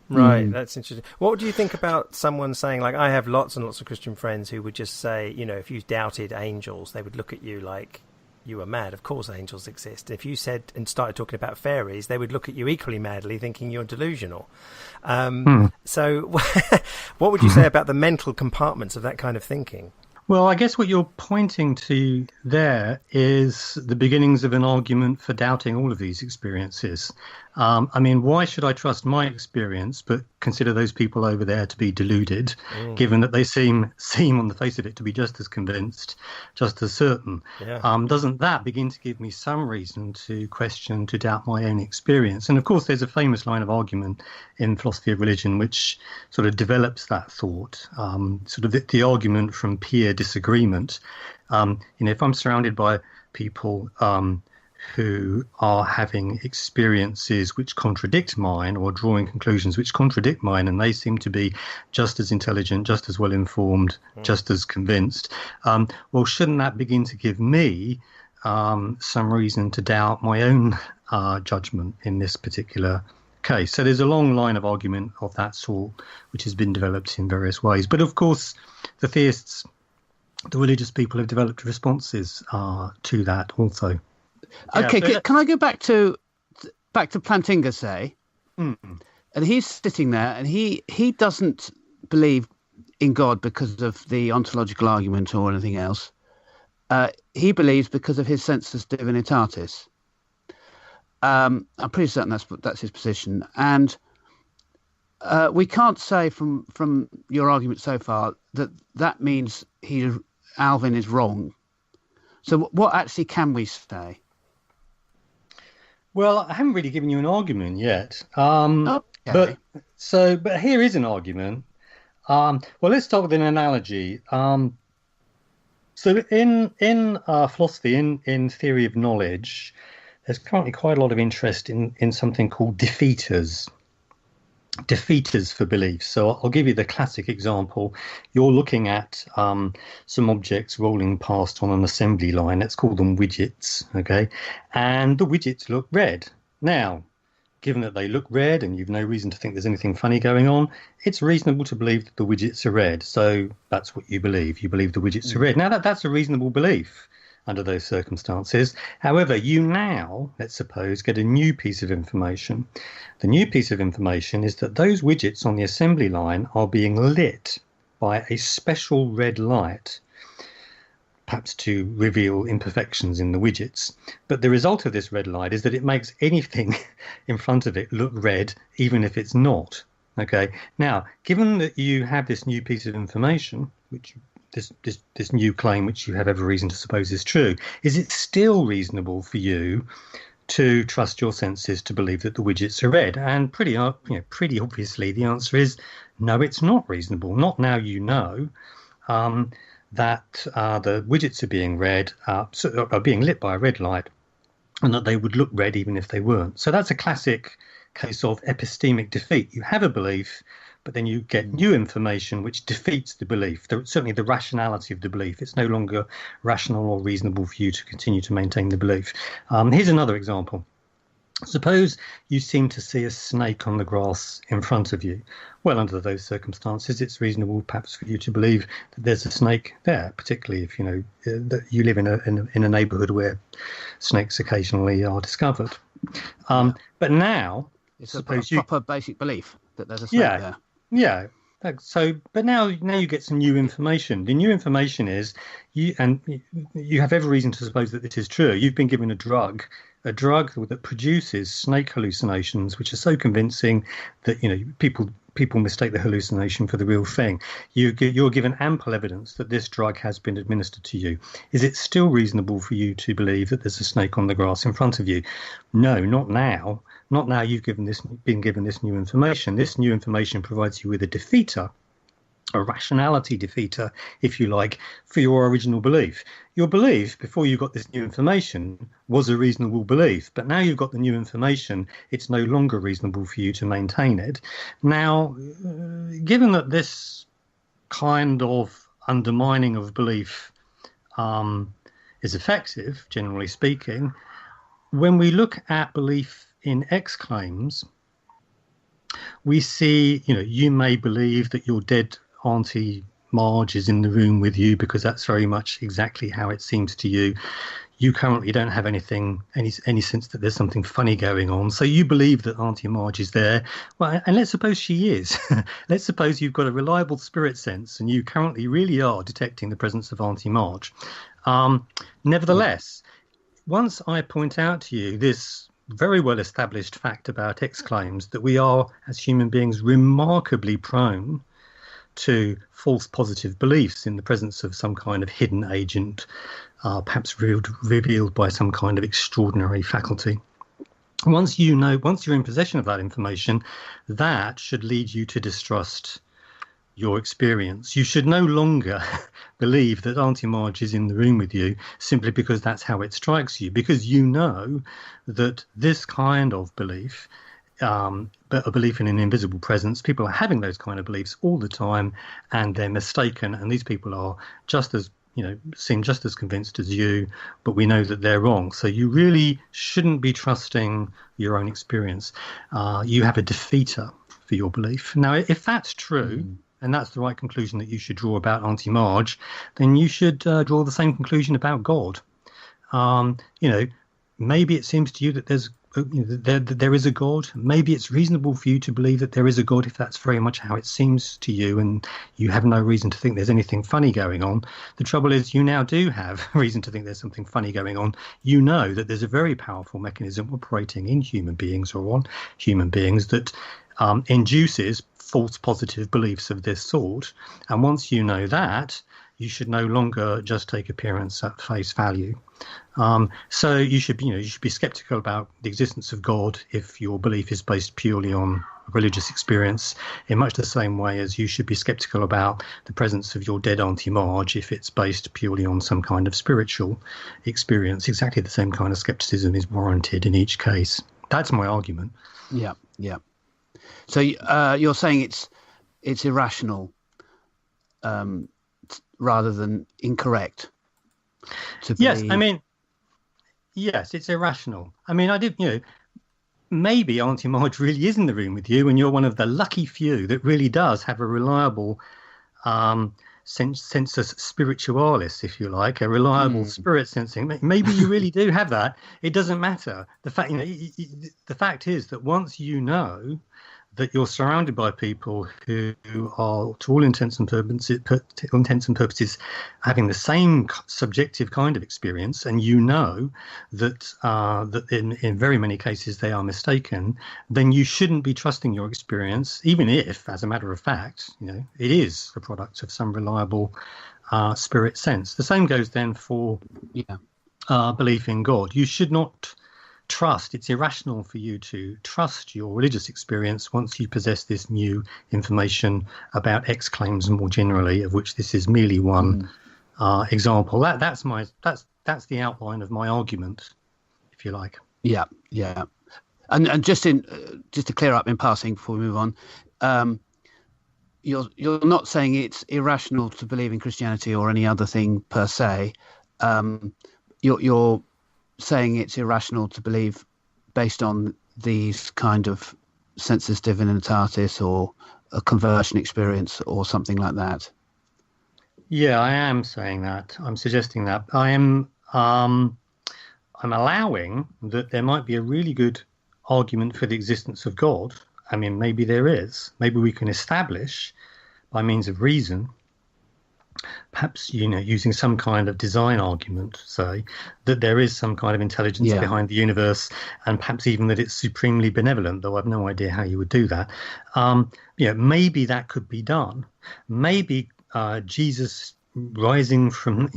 Speaker 4: Right, that's interesting. What do you think about someone saying, like, I have lots and lots of Christian friends who would just say, you know, if you doubted angels, they would look at you like you were mad. Of course angels exist. If you said and started talking about fairies, they would look at you equally madly, thinking you're delusional. So what would you say about the mental compartments of that kind of thinking?
Speaker 5: Well, I guess what you're pointing to there is the beginnings of an argument for doubting all of these experiences. I mean, why should I trust my experience but consider those people over there to be deluded, given that they seem on the face of it to be just as convinced, just as certain? Yeah. Doesn't that begin to give me some reason to question, to doubt my own experience? And of course, there's a famous line of argument in philosophy of religion which sort of develops that thought, sort of the argument from peer disagreement. You know, if I'm surrounded by people who are having experiences which contradict mine, or drawing conclusions which contradict mine, and they seem to be just as intelligent, just as well informed, just as convinced, well, shouldn't that begin to give me some reason to doubt my own judgment in this particular Okay, so there's a long line of argument of that sort which has been developed in various ways. But of course, the theists, the religious people, have developed responses to that also.
Speaker 1: Okay, can I go back to Plantinga, say?
Speaker 5: Mm.
Speaker 1: And he's sitting there, and he doesn't believe in God because of the ontological argument or anything else. He believes because of his sensus divinitatis. I'm pretty certain that's his position, and we can't say from your argument so far that means Alvin is wrong. So what actually can we say?
Speaker 5: Well, I haven't really given you an argument yet.
Speaker 1: Okay.
Speaker 5: But here is an argument. Well, let's start with an analogy. So in philosophy, in theory of knowledge, there's currently quite a lot of interest in something called defeaters for beliefs. So I'll give you the classic example. You're looking at some objects rolling past on an assembly line. Let's call them widgets, okay? And the widgets look red. Now, given that they look red and you've no reason to think there's anything funny going on, it's reasonable to believe that the widgets are red. So that's what you believe. You believe the widgets are red. Now, that's a reasonable belief under those circumstances. However, you now, let's suppose, get a new piece of information. The new piece of information is that those widgets on the assembly line are being lit by a special red light, perhaps to reveal imperfections in the widgets. But the result of this red light is that it makes anything in front of it look red, even if it's not. Okay. Now, given that you have this new piece of information, which this new claim, which you have every reason to suppose is true, is it still reasonable for you to trust your senses to believe that the widgets are red? And pretty obviously, the answer is no. It's not reasonable. Not now. You know that the widgets are being are being lit by a red light, and that they would look red even if they weren't. So that's a classic case of epistemic defeat. You have a belief, but then you get new information which defeats the belief, certainly the rationality of the belief. It's no longer rational or reasonable for you to continue to maintain the belief. Here's another example. Suppose you seem to see a snake on the grass in front of you. Well, under those circumstances, it's reasonable perhaps for you to believe that there's a snake there, particularly if that you live in a neighbourhood where snakes occasionally are discovered. But now,
Speaker 1: it's a proper basic belief that there's a snake there.
Speaker 5: Yeah. So, but now you get some new information. The new information is you have every reason to suppose that this is true. You've been given a drug that produces snake hallucinations, which are so convincing that people mistake the hallucination for the real thing. You're given ample evidence that this drug has been administered to you. Is it still reasonable for you to believe that there's a snake on the grass in front of you? No, not now. Not now you've been given this new information. This new information provides you with a defeater, a rationality defeater, if you like, for your original belief. Your belief, before you got this new information, was a reasonable belief. But now you've got the new information, it's no longer reasonable for you to maintain it. Now, given that this kind of undermining of belief is effective, generally speaking, when we look at belief in X claims, we see, you may believe that your dead Auntie Marge is in the room with you because that's very much exactly how it seems to you. You currently don't have any sense that there's something funny going on. So you believe that Auntie Marge is there. Well, and let's suppose she is. Let's suppose you've got a reliable spirit sense and you currently really are detecting the presence of Auntie Marge. Nevertheless, once I point out to you this very well established fact about X claims, that we are, as human beings, remarkably prone to false positive beliefs in the presence of some kind of hidden agent, perhaps revealed by some kind of extraordinary faculty. Once you're in possession of that information, that should lead you to distrust your experience. You should no longer believe that Auntie Marge is in the room with you simply because that's how it strikes you, because you know that this kind of belief, but a belief in an invisible presence, people are having those kind of beliefs all the time and they're mistaken, and these people are just as seem just as convinced as you, but we know that they're wrong. So you really shouldn't be trusting your own experience. You have a defeater for your belief. Now, if that's true, and that's the right conclusion that you should draw about Auntie Marge, then you should draw the same conclusion about God. Maybe it seems to you that there is a God. Maybe it's reasonable for you to believe that there is a God if that's very much how it seems to you, and you have no reason to think there's anything funny going on. The trouble is, you now do have reason to think there's something funny going on. You know that there's a very powerful mechanism operating in human beings or on human beings that induces false positive beliefs of this sort. And once you know that, you should no longer just take appearance at face value. So you should be skeptical about the existence of God if your belief is based purely on religious experience, in much the same way as you should be skeptical about the presence of your dead Auntie Marge if it's based purely on some kind of spiritual experience. Exactly the same kind of skepticism is warranted in each case. That's my argument.
Speaker 1: Yeah. So you're saying it's irrational rather than incorrect to believe.
Speaker 5: Yes, it's irrational. Maybe Auntie Marge really is in the room with you, and you're one of the lucky few that really does have a reliable sensus spiritualis, if you like, a reliable spirit sensing. Maybe you really do have that. It doesn't matter. The fact is that once you know that you're surrounded by people who are, to all intents and purposes, having the same subjective kind of experience, and you know that in very many cases they are mistaken, then you shouldn't be trusting your experience, even if, as a matter of fact, it is the product of some reliable spirit sense. The same goes then for belief in God. You should not trust. It's irrational for you to trust your religious experience once you possess this new information about X claims more generally, of which this is merely one example. That's the outline of my argument, if you like.
Speaker 1: Yeah. And just to clear up in passing before we move on, you're not saying it's irrational to believe in Christianity or any other thing per se. You're saying it's irrational to believe based on these kind of sensus divinitatis or a conversion experience or something like that.
Speaker 5: Yeah, I am saying that. I'm suggesting that. I'm allowing that there might be a really good argument for the existence of God. Maybe there is. Maybe we can establish by means of reason, perhaps using some kind of design argument, say, that there is some kind of intelligence behind the universe, and perhaps even that it's supremely benevolent, though I've no idea how you would do that. Maybe that could be done. Maybe Jesus rising from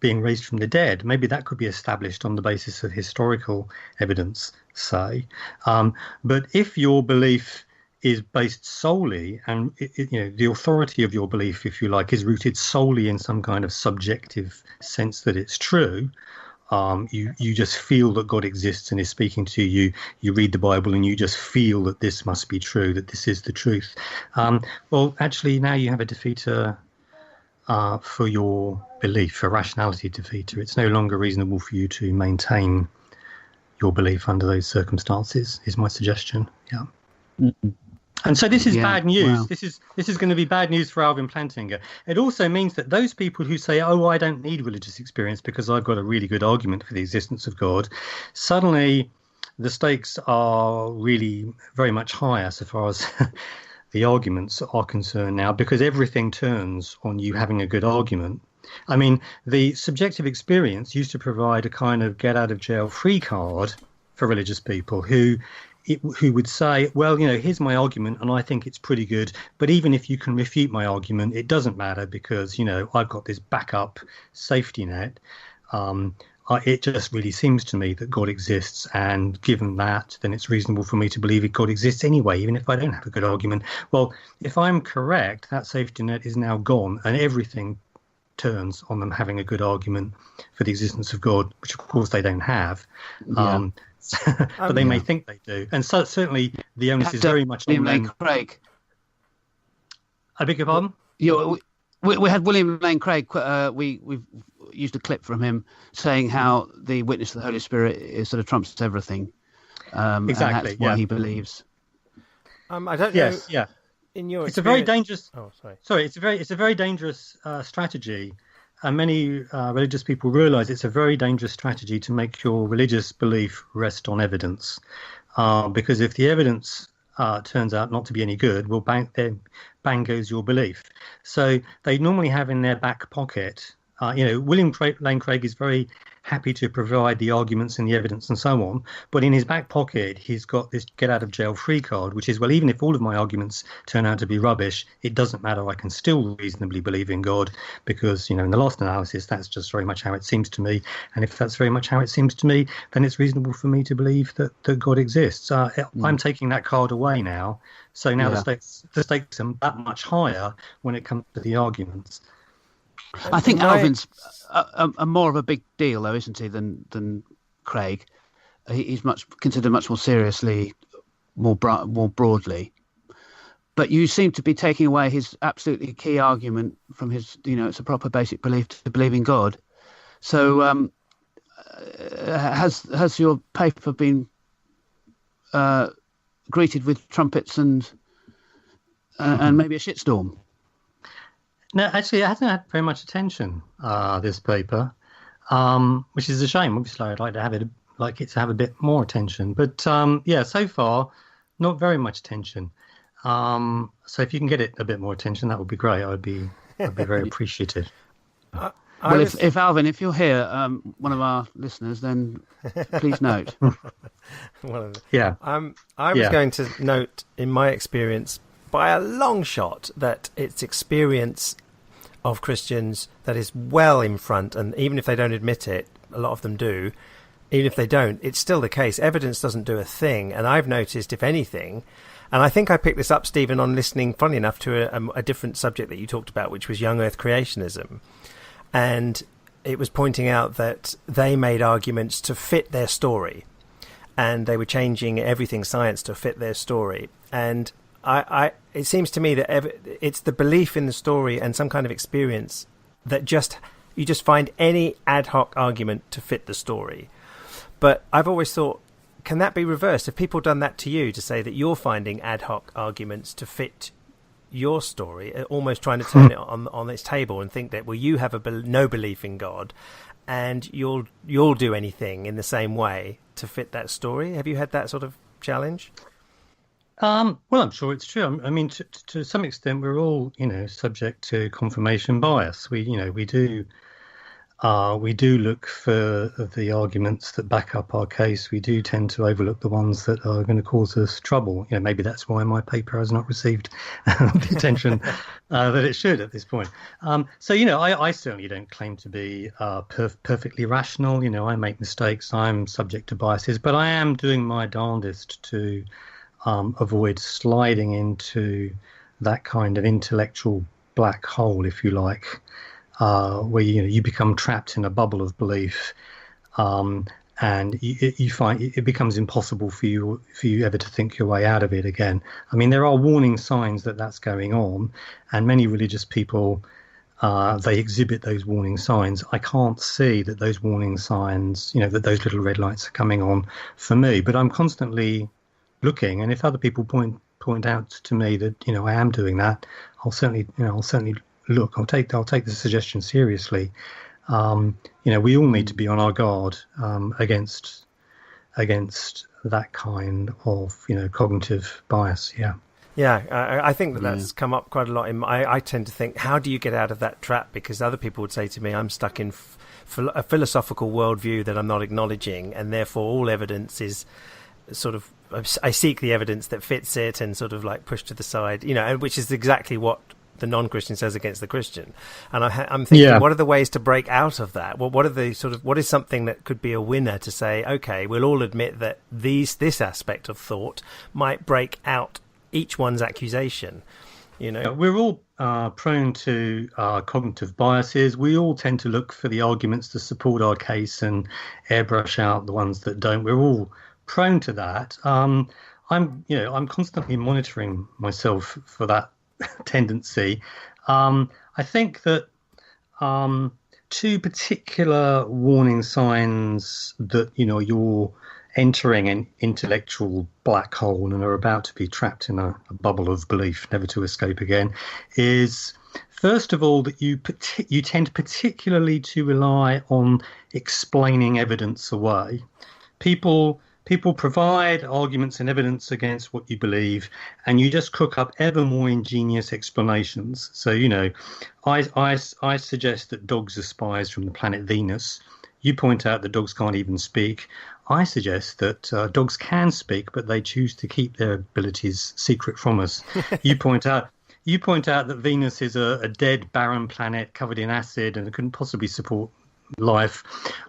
Speaker 5: being raised from the dead, maybe that could be established on the basis of historical evidence, say. But if your belief is based solely, and the authority of your belief, if you like, is rooted solely in some kind of subjective sense that it's true, you just feel that God exists and is speaking to you. You read the Bible and you just feel that this must be true, that this is the truth. Well, actually, now you have a defeater for your belief, a rationality defeater. It's no longer reasonable for you to maintain your belief under those circumstances, is my suggestion. Yeah. Mm-hmm. And so this is bad news. Wow. This is going to be bad news for Alvin Plantinga. It also means that those people who say, oh, I don't need religious experience because I've got a really good argument for the existence of God, suddenly the stakes are really very much higher so far as the arguments are concerned now, because everything turns on you having a good argument. The subjective experience used to provide a kind of get-out-of-jail-free card for religious people who would say, well, here's my argument and I think it's pretty good, but even if you can refute my argument, it doesn't matter because, I've got this backup safety net. It just really seems to me that God exists, and given that, then it's reasonable for me to believe that God exists anyway, even if I don't have a good argument. Well, if I'm correct, that safety net is now gone and everything turns on them having a good argument for the existence of God, which of course they don't have. Yeah. But they may think they do. And so certainly the onus is very much on them.
Speaker 1: Craig.
Speaker 5: I beg your pardon?
Speaker 1: we had William Lane Craig. We've used a clip from him saying how the witness of the Holy Spirit is sort of trumps everything.
Speaker 5: Exactly.
Speaker 1: And that's what he believes.
Speaker 4: I don't know.
Speaker 5: Yes. Yeah.
Speaker 4: In your
Speaker 5: it's a very dangerous.
Speaker 4: Oh, sorry.
Speaker 5: Sorry. It's a very dangerous strategy, and many religious people realise it's a very dangerous strategy to make your religious belief rest on evidence, because if the evidence turns out not to be any good, well, bang goes your belief. So they normally have in their back pocket. William Lane Craig is very happy to provide the arguments and the evidence and so on, but in his back pocket he's got this get out of jail free card, which is, well, even if all of my arguments turn out to be rubbish, it doesn't matter, I can still reasonably believe in God, because in the last analysis that's just very much how it seems to me, and if that's very much how it seems to me, then it's reasonable for me to believe that God exists. I'm taking that card away now, so now the stakes are that much higher when it comes to the arguments.
Speaker 1: I think Alvin's a more of a big deal, though, isn't he, than Craig? He's considered much more seriously, more broadly. But you seem to be taking away his absolutely key argument from his, it's a proper basic belief to believe in God. So has your paper been greeted with trumpets and maybe a shitstorm?
Speaker 5: No, actually, it hasn't had very much attention, this paper, which is a shame. Obviously, I'd like it to have a bit more attention. But, so far, not very much attention. So if you can get it a bit more attention, that would be great. I'd be very appreciative.
Speaker 1: If Alvin, if you're here, one of our listeners, then please note.
Speaker 5: Yeah.
Speaker 4: I was going to note, in my experience, by a long shot, that it's experience of Christians that is well in front, and even if they don't admit it, a lot of them do, even if they don't, it's still the case. Evidence doesn't do a thing, and I've noticed, if anything, and I think I picked this up, Stephen, on listening, funny enough, to a different subject that you talked about, which was young earth creationism, and it was pointing out that they made arguments to fit their story, and they were changing everything science to fit their story, and it seems to me that it's the belief in the story and some kind of experience that you just find any ad hoc argument to fit the story. But I've always thought, can that be reversed? Have people done that to you, to say that you're finding ad hoc arguments to fit your story, almost trying to turn it on its table and think that, well, you have no belief in God and you'll do anything in the same way to fit that story? Have you had that sort of challenge?
Speaker 5: Well, I'm sure it's true. I mean, to some extent, we're all, subject to confirmation bias. We do look for the arguments that back up our case. We do tend to overlook the ones that are going to cause us trouble. Maybe that's why my paper has not received the attention that it should at this point. So, I certainly don't claim to be perfectly rational. I make mistakes. I'm subject to biases, but I am doing my darndest to avoid sliding into that kind of intellectual black hole, if you like, where you become trapped in a bubble of belief, and you find it becomes impossible for you ever to think your way out of it again. I mean, there are warning signs that that's going on, and many religious people they exhibit those warning signs. I can't see that those warning signs, that those little red lights are coming on for me, but I'm constantly looking, and if other people point out to me that I am doing that, I'll certainly look. I'll take the suggestion seriously. We all need to be on our guard against that kind of cognitive bias.
Speaker 4: I think that's come up quite a lot. I tend to think, how do you get out of that trap? Because other people would say to me, I'm stuck in a philosophical worldview that I'm not acknowledging, and therefore all evidence is sort of, I seek the evidence that fits it and sort of like push to the side, and which is exactly what the non-Christian says against the Christian. And I'm thinking, what are the ways to break out of that? What is something that could be a winner to say, okay, we'll all admit that this aspect of thought might break out each one's accusation.
Speaker 5: We're all prone to cognitive biases. We all tend to look for the arguments to support our case and airbrush out the ones that don't. We're all prone to that. I'm constantly monitoring myself for that tendency. I I think that two particular warning signs that you're entering an intellectual black hole and are about to be trapped in a bubble of belief, never to escape again, is first of all that you tend particularly to rely on explaining evidence away. People provide arguments and evidence against what you believe, and you just cook up ever more ingenious explanations. So, I suggest that dogs are spies from the planet Venus. You point out that dogs can't even speak. I suggest that dogs can speak, but they choose to keep their abilities secret from us. You point out that Venus is a dead, barren planet covered in acid and it couldn't possibly support life.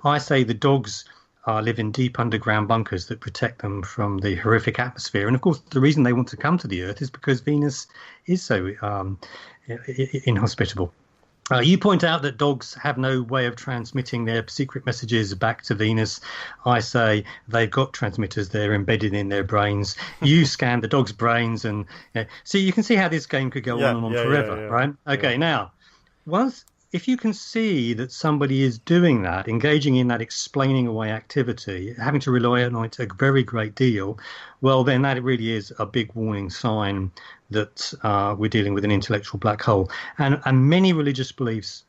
Speaker 5: I say the dogs live in deep underground bunkers that protect them from the horrific atmosphere. And of course, the reason they want to come to the Earth is because Venus is so inhospitable. You point out that dogs have no way of transmitting their secret messages back to Venus. I say they've got transmitters there embedded in their brains. You scan the dog's brains, and so you can see how this game could go on and on forever, right? Okay, now, if you can see that somebody is doing that, engaging in that explaining away activity, having to rely on it a very great deal, well, then that really is a big warning sign that we're dealing with an intellectual black hole. And many religious beliefs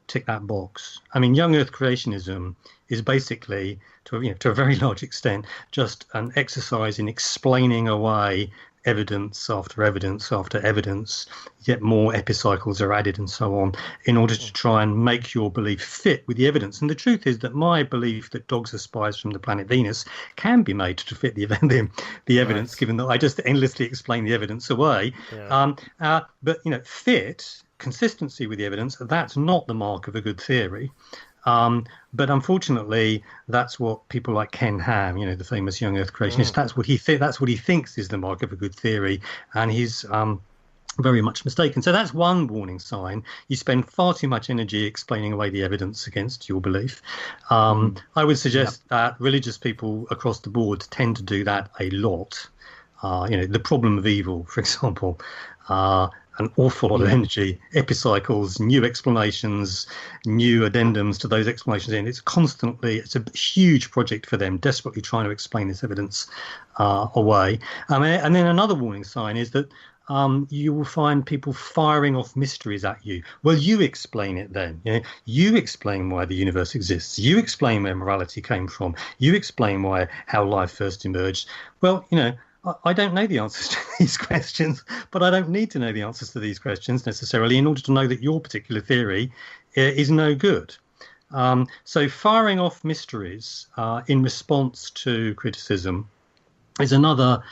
Speaker 5: tick that box. I mean, young Earth creationism is basically, to a very large extent, just an exercise in explaining away evidence after evidence after evidence, yet more epicycles are added and so on, in order to try and make your belief fit with the evidence. And the truth is that my belief that dogs are spies from the planet Venus can be made to fit the evidence, given that I just endlessly explain the evidence away. But fit, consistency with the evidence, that's not the mark of a good theory. But unfortunately, that's what people like Ken Ham, the famous young Earth creationist, that's what he thinks is the mark of a good theory, and he's very much mistaken. So that's one warning sign. You spend far too much energy explaining away the evidence against your belief. I would suggest that religious people across the board tend to do that a lot. The problem of evil, for example. An awful lot of energy, epicycles, new explanations, new addendums to those explanations in. It's a huge project for them, desperately trying to explain this evidence away. And then another warning sign is that you will find people firing off mysteries at you. Well, you explain it then. You explain why the universe exists. You explain where morality came from. You explain how life first emerged. Well, I don't know the answers to these questions, but I don't need to know the answers to these questions necessarily in order to know that your particular theory is no good. So firing off mysteries in response to criticism is another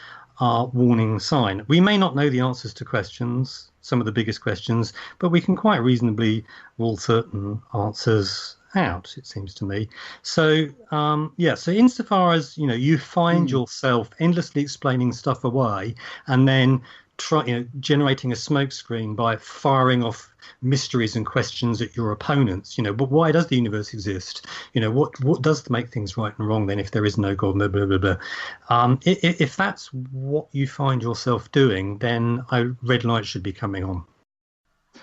Speaker 5: warning sign. We may not know the answers to questions, some of the biggest questions, but we can quite reasonably rule certain answers out, it seems to me. So so insofar as you find yourself endlessly explaining stuff away and then generating a smokescreen by firing off mysteries and questions at your opponents, but why does the universe exist? What does make things right and wrong then if there is no God, blah, blah, blah, blah. If that's what you find yourself doing, then red lights should be coming on.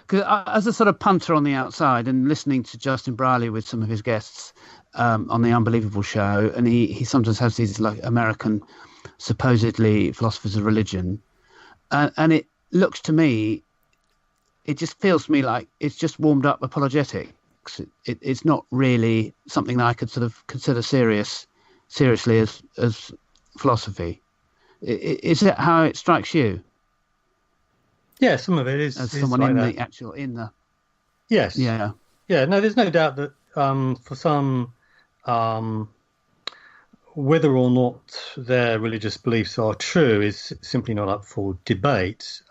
Speaker 1: Because as a sort of punter on the outside and listening to Justin Brierley with some of his guests on the Unbelievable show, and he sometimes has these like American supposedly philosophers of religion, and it looks to me, it just feels to me like it's just warmed up apologetics. It's not really something that I could sort of consider seriously as philosophy. Is it how it strikes you?
Speaker 5: Yeah, some of it is.
Speaker 1: As someone
Speaker 5: like
Speaker 1: in the
Speaker 5: Yes.
Speaker 1: Yeah.
Speaker 5: Yeah. No, there's no doubt that for some, whether or not their religious beliefs are true is simply not up for debate.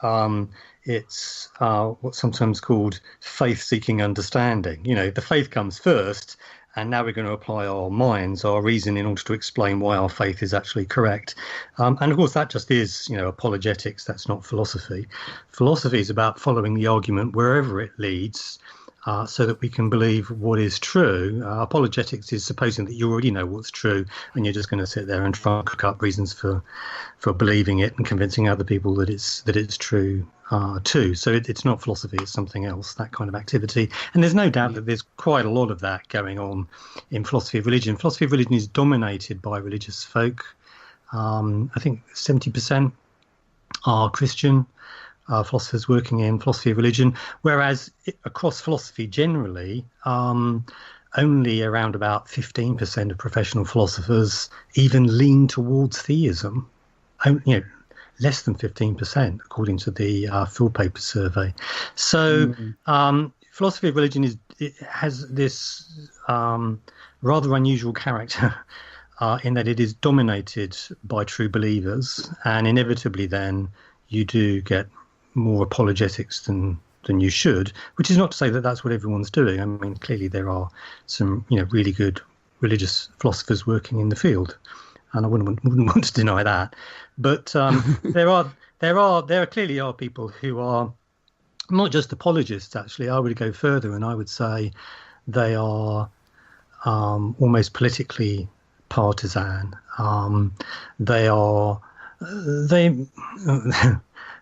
Speaker 5: It's what's sometimes called faith-seeking understanding. The faith comes first, and now we're going to apply our minds, our reason, in order to explain why our faith is actually correct. And of course, that just is, apologetics. That's not philosophy. Philosophy is about following the argument wherever it leads, so that we can believe what is true. Apologetics is supposing that you already know what's true, and you're just going to sit there and try and cook up reasons for believing it and convincing other people that it's true too. So it's not philosophy; it's something else. That kind of activity, and there's no doubt that there's quite a lot of that going on in philosophy of religion. Philosophy of religion is dominated by religious folk. I think 70% are Christian. Philosophers working in philosophy of religion, whereas across philosophy generally, only around about 15% of professional philosophers even lean towards theism. Less than 15%, according to the Phil Paper survey. So philosophy of religion has this rather unusual character in that it is dominated by true believers, and inevitably then you do get more apologetics than you should, which is not to say that that's what everyone's doing. I mean, clearly there are some really good religious philosophers working in the field, and I wouldn't want to deny that. But there clearly are people who are not just apologists. Actually, I would go further, and I would say they are almost politically partisan.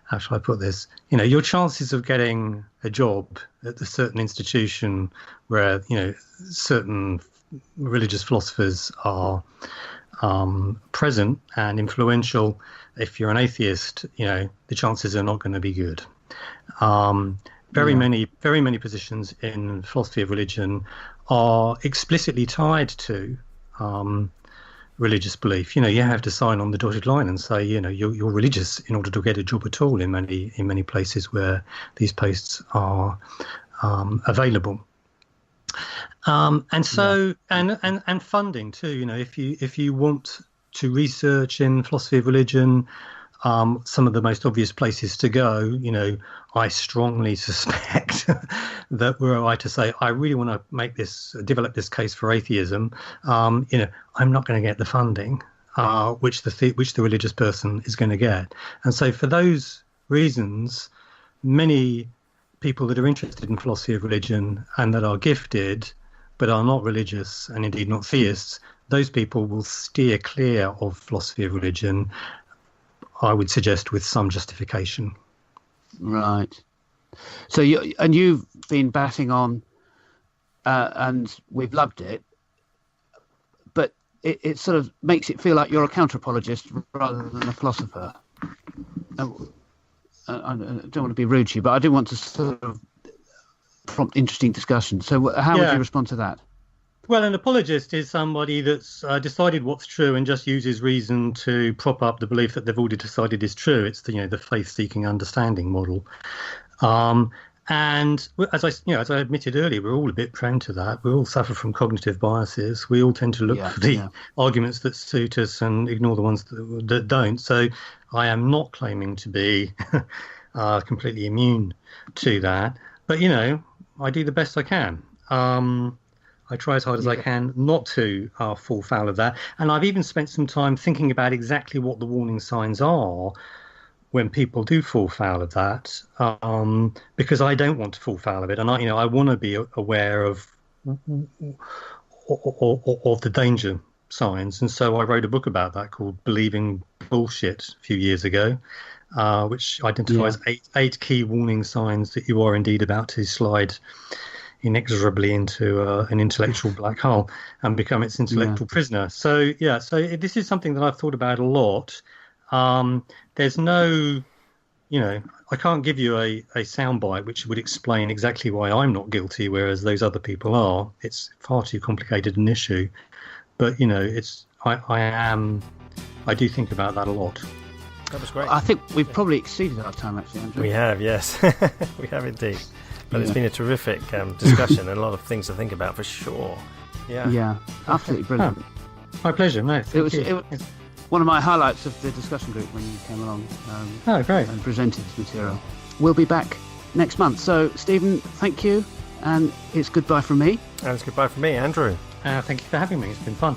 Speaker 5: How shall I put this? Your chances of getting a job at a certain institution where, certain religious philosophers are present and influential, if you're an atheist, the chances are not going to be good. Very many positions in philosophy of religion are explicitly tied to religious belief. You have to sign on the dotted line and say, you're religious in order to get a job at all in many places where these posts are available. And so and funding too. If you want to research in philosophy of religion, some of the most obvious places to go, I strongly suspect that were I to say, I really want to develop this case for atheism, I'm not going to get the funding, which the religious person is going to get. And so for those reasons, many people that are interested in philosophy of religion and that are gifted, but are not religious and indeed not theists, those people will steer clear of philosophy of religion, I would suggest, with some justification.
Speaker 1: Right. So you've been batting on, and we've loved it, but it sort of makes it feel like you're a counter-apologist rather than a philosopher. I don't want to be rude to you, but I do want to sort of prompt interesting discussion. So how would you respond to that?
Speaker 5: Well, an apologist is somebody that's decided what's true and just uses reason to prop up the belief that they've already decided is true. It's the faith-seeking understanding model. And as I admitted earlier, we're all a bit prone to that. We all suffer from cognitive biases. We all tend to look for the arguments that suit us and ignore the ones that don't. So I am not claiming to be completely immune to that. But, I do the best I can. I try as hard as I can not to fall foul of that. And I've even spent some time thinking about exactly what the warning signs are when people do fall foul of that, because I don't want to fall foul of it. And I want to be aware of the danger signs. And so I wrote a book about that called Believing Bullshit a few years ago, which identifies eight key warning signs that you are indeed about to slide inexorably into an intellectual black hole and become its intellectual prisoner. So this is something that I've thought about a lot. There's no, I can't give you a soundbite which would explain exactly why I'm not guilty, whereas those other people are. It's far too complicated an issue. But I do think about that a lot.
Speaker 4: That was great.
Speaker 1: I think we've probably exceeded our time, actually, Andrew.
Speaker 4: We have, yes. We have indeed. But it's been a terrific discussion and a lot of things to think about for sure.
Speaker 1: Yeah, absolutely brilliant.
Speaker 5: My pleasure, mate.
Speaker 1: It was one of my highlights of the discussion group when you came along
Speaker 5: great.
Speaker 1: and presented this material. We'll be back next month. So, Stephen, thank you, and it's goodbye from me.
Speaker 4: And it's goodbye from me, Andrew.
Speaker 5: Thank you for having me. It's been fun.